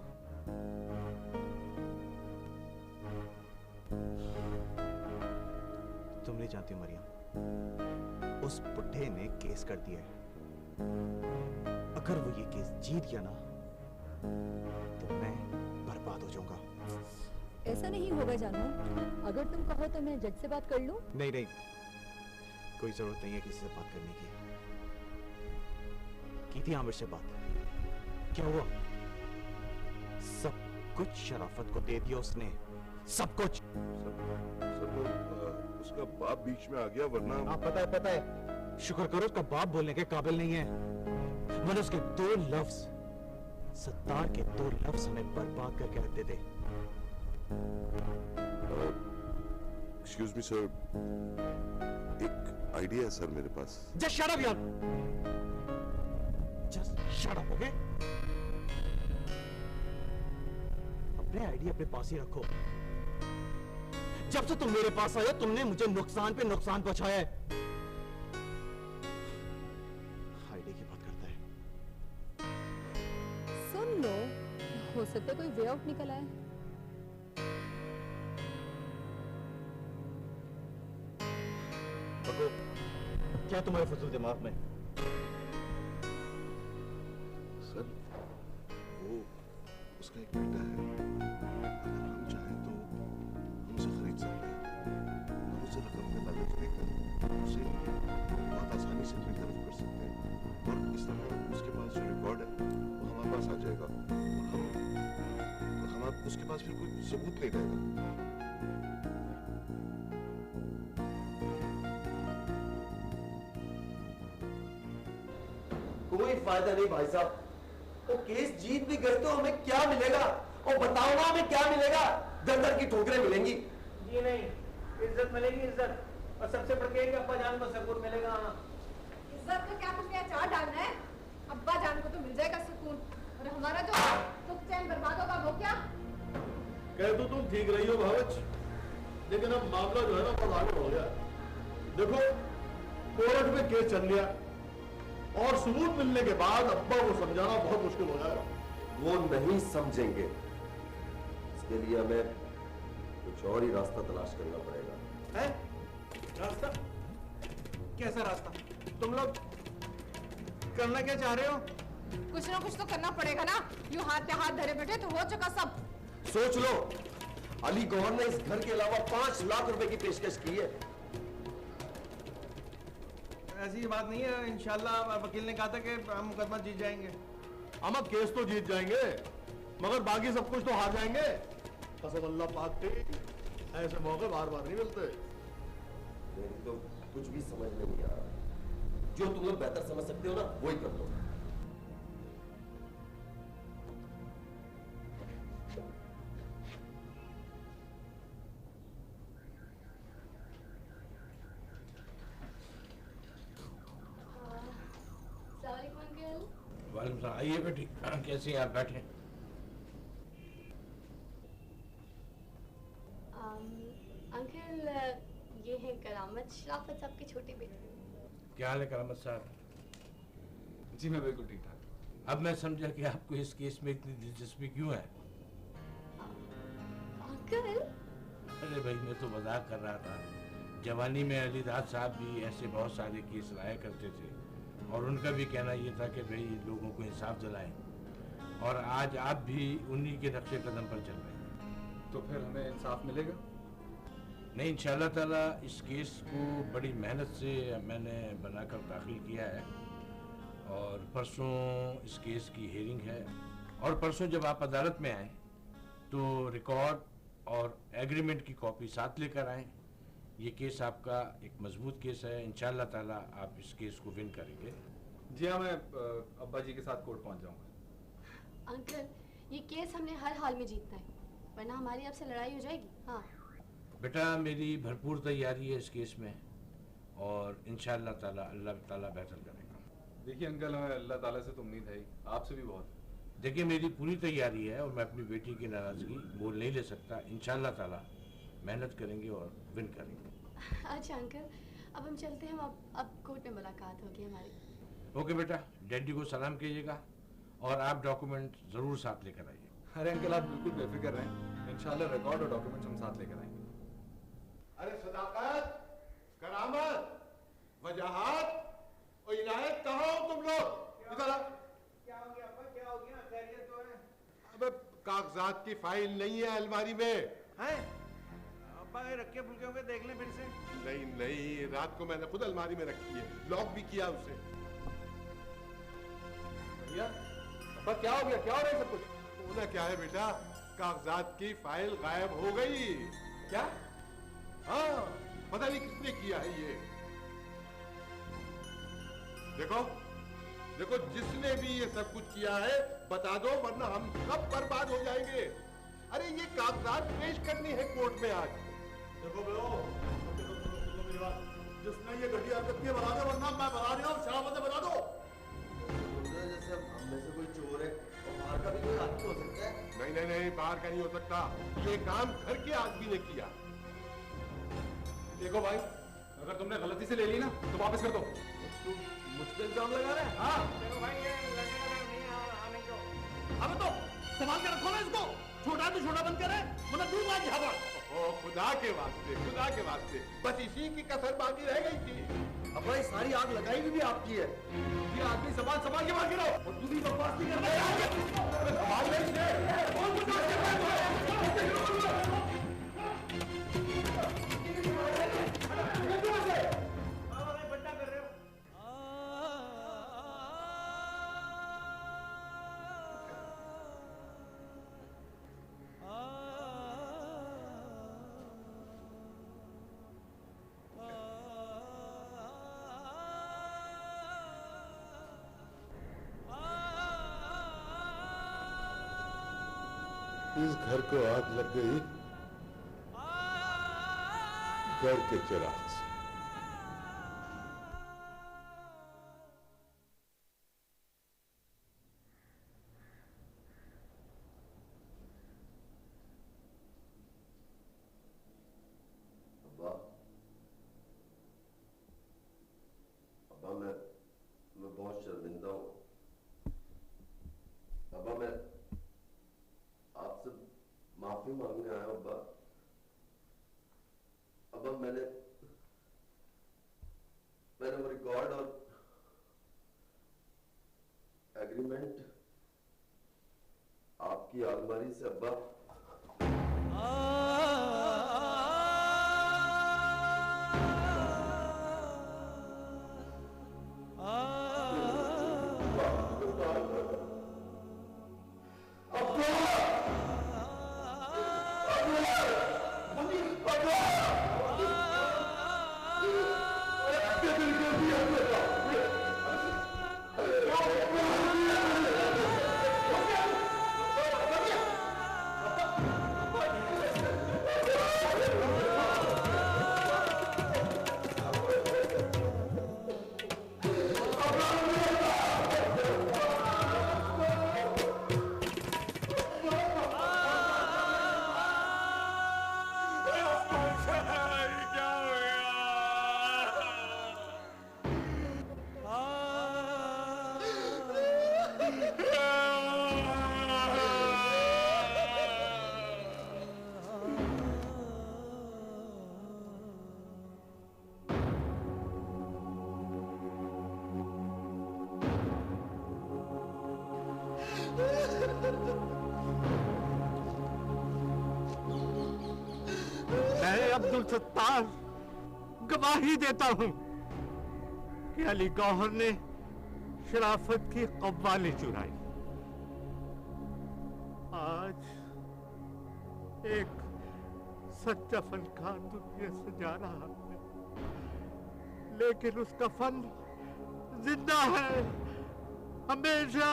तुम नहीं जानती मरियम, उस बुड्ढे ने केस कर दिया है। अगर वो ये केस जीत गया ना, तो मैं बर्बाद हो जाऊंगा। ऐसा नहीं होगा जानू, अगर तुम कहो तो मैं जज से बात कर लूं। नहीं नहीं, कोई जरूरत नहीं है किसी से बात करने की थी आमिर से बात। क्या हुआ? सब कुछ शराफत को दे दिया उसने, सब कुछ। उसका बाप बीच में आ गया, वरना। हाँ पता है, शुक्र करो उसका बाप बोलने के काबिल नहीं है, वरना उसके 2 लफ्ज, सत्तार के 2 लफ्ज हमें बर्बाद करके रख देते। एक्सक्यूज मी सर, एक आइडिया है सर मेरे पास। जस्ट शट अप यार, जस्ट शट अप, ओके? अपने आइडिया अपने पास ही रखो। जब से तुम मेरे पास आए तुमने मुझे नुकसान पे नुकसान पहुंचाया है। आइडिया की बात करता है। सुन लो, हो सकता है कोई वे आउट निकल आए। क्या तुम्हारे फजूल दिमाग में? सर, वो उसका एक बेटा है, अगर हम चाहें तो हम उसे खरीद सकते हैं। हम उसे रकम का लालच देकर उसे बहुत आसानी से अपनी तरफ कर सकते हैं, और इस तरह उसके पास जो रिकॉर्ड है वो हमारे पास आ जाएगा, और हम उसके पास फिर कोई सबूत नहीं रहेगा। कोई फायदा नहीं भाई साहब, वो केस जीत भी गए तो हमें क्या मिलेगा? और बताओ ना हमें क्या मिलेगा? दर की ठोकरें मिलेंगी। जी नहीं, इज्जत मिलेगी, इज्जत, और सबसे बढ़ के अब्बा जान को सुकून मिलेगा। इज्जत का क्या कुछ में अचार डालना है? अब्बा जान को तो मिल जाएगा सुकून, और हमारा जो सुख चैन बर्बाद होगा वो क्या? कह तो तुम ठीक रही हो भावच, लेकिन अब मामला जो है ना बहुत आगे बढ़ गया। देखो, कोर्ट में केस चल लिया, और सबूत मिलने के बाद अब्बा को समझाना बहुत मुश्किल हो जाएगा। वो नहीं समझेंगे, इसके लिए हमें कुछ और ही रास्ता तलाश करना पड़ेगा। है? रास्ता? कैसा रास्ता? तुम लोग करना क्या चाह रहे हो? कुछ ना कुछ तो करना पड़ेगा ना, यूं हाथ पे हाथ धरे बैठे तो हो चुका सब। सोच लो, अली गौहर ने इस घर के अलावा 5 लाख रुपए की पेशकश की है। ऐसी बात नहीं है, इंशाल्लाह वकील ने कहा था कि हम मुकदमा जीत जाएंगे। अमा केस तो जीत जाएंगे मगर बाकी सब कुछ तो हार जाएंगे। कसम अल्लाह पाक की, ऐसे मौके बार बार नहीं मिलते। मेरी तो कुछ भी समझ में नहीं आ रहा। जो तुम लोग बेहतर समझ सकते हो ना वही कर लो। वालेकुम सलाम। आइए बेटी, कैसी हैं आप? बैठे। अंकल ये है करामत, शराफत साहब की छोटी बेटी। क्या हाल है करामत साहब? जी मैं बिल्कुल ठीक ठाक। अब मैं समझा कि आपको इस केस में इतनी दिलचस्पी क्यों है। अंकल अरे भाई मैं तो मजाक कर रहा था। जवानी में अली दाद साहब भी ऐसे बहुत सारे केस लाया करते थे और उनका भी कहना ये था कि भाई लोगों को इंसाफ दिलाएं, और आज आप भी उन्हीं के नक्शे कदम पर चल रहे हैं। तो फिर हमें इंसाफ मिलेगा? नहीं, इंशाल्लाह ताला इस केस को बड़ी मेहनत से मैंने बनाकर दाखिल किया है और परसों इस केस की हेयरिंग है, और परसों जब आप अदालत में आए तो रिकॉर्ड और एग्रीमेंट की कॉपी साथ लेकर आए। ये केस आपका एक मजबूत केस है, इंशाल्लाह ताला आप इस केस को विन करेंगे। जी हाँ, मैं अब्बा जी के साथ कोर्ट पहुंच जाऊंगा। अंकल ये केस हमने हर हाल में जीतना है, वरना हमारी आपसे लड़ाई हो जाएगी। हाँ बेटा, मेरी भरपूर तैयारी है इस केस में और इंशाल्लाह ताला अल्लाह ताला बेहतर करेगा। देखिए अंकल, हमें अल्लाह ताला से तो उम्मीद है ही, आपसे भी बहुत। देखिए मेरी पूरी तैयारी है और मैं अपनी बेटी की नाराज़गी मोल नहीं ले सकता। इंशाल्लाह ताला मेहनत करेंगे और विन करेंगे। अच्छा अंकल, अब हम चलते हैं, अब कोर्ट में मुलाकात होगी हमारी। ओके बेटा, डैडी को सलाम कीजिएगा और आप डॉक्यूमेंट ज़रूर साथ लेकर आइए। अरे अंकल आप बिल्कुल बेफिक्र रहें, इंशाल्लाह रिकॉर्ड और डॉक्यूमेंट्स हम साथ लेकर आएंगे। अरे सदाकत, करामत, वजाहत और इनायत कहाँ हो तुम लोग? इधर आओ। क्या हो गया अब्बा? क्या हो गया? खैरियत तो है? अबे कागजात की फाइल नहीं है अलमारी में। हैं? अब्बा ये रखे भूल के होंगे, देख लें फिर से। नहीं नहीं, रात को मैंने खुद अलमारी में रखी है, लॉक भी किया उसे। भैया अब्बा क्या हो गया? क्या हो रहा है सब कुछ? होना क्या है बेटा, कागजात की फाइल गायब हो गई। क्या? हाँ, पता नहीं किसने किया है ये। देखो देखो, जिसने भी ये सब कुछ किया है बता दो, वरना हम सब बर्बाद हो जाएंगे। अरे ये कागजात पेश करनी है कोर्ट में आज। देखो मेरी बात, जिसने ये घटिया हरकत की बता दो, वरना मैं बता रहा हूँ, शराफत से बता दो। जैसे हम में से कोई चोर है और बाहर का भी कोई आदमी हो सकता है। नहीं नहीं नहीं, बाहर का नहीं हो सकता, ये काम घर के आदमी ने किया। देखो भाई, अगर तुमने गलती से ले ली ना तो वापस कर दो। मुझ पे इल्जाम लगा रहे हैं? हाँ देखो भाई, ये लगेगा नहीं आने को। अबे तो संभाल के रखो ना इसको, छोटा तो छोटा बंद करे, वरना दूंगा झापड़। ओ खुदा के वास्ते, बस इसी की कसर बाकी रह गई थी। अब भाई सारी आग लगाई भी आपकी है। ये आदमी संभाल के बात करो, और तू भी बकवास नहीं इस घर को आग लग गई घर के चिराग से। अब्बा मैं बहुत शर्मिंदा हूँ। अब्बा मैं आपसे माफी मांगने आया हूँ। अब्बा मैंने वो रिकॉर्ड और एग्रीमेंट आपकी अलमारी से अब्बा मैं अब्दुल सत्तार गवाही देता हूं कि अली गौहर ने शराफत की कव्वाली चुराई। आज एक सच्चा फनकार दुनिया से जा रहा है, लेकिन उसका फन जिंदा है, हमेशा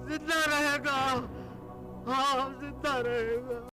जिंदा रहेगा। हाँ, जिंदा रहेगा।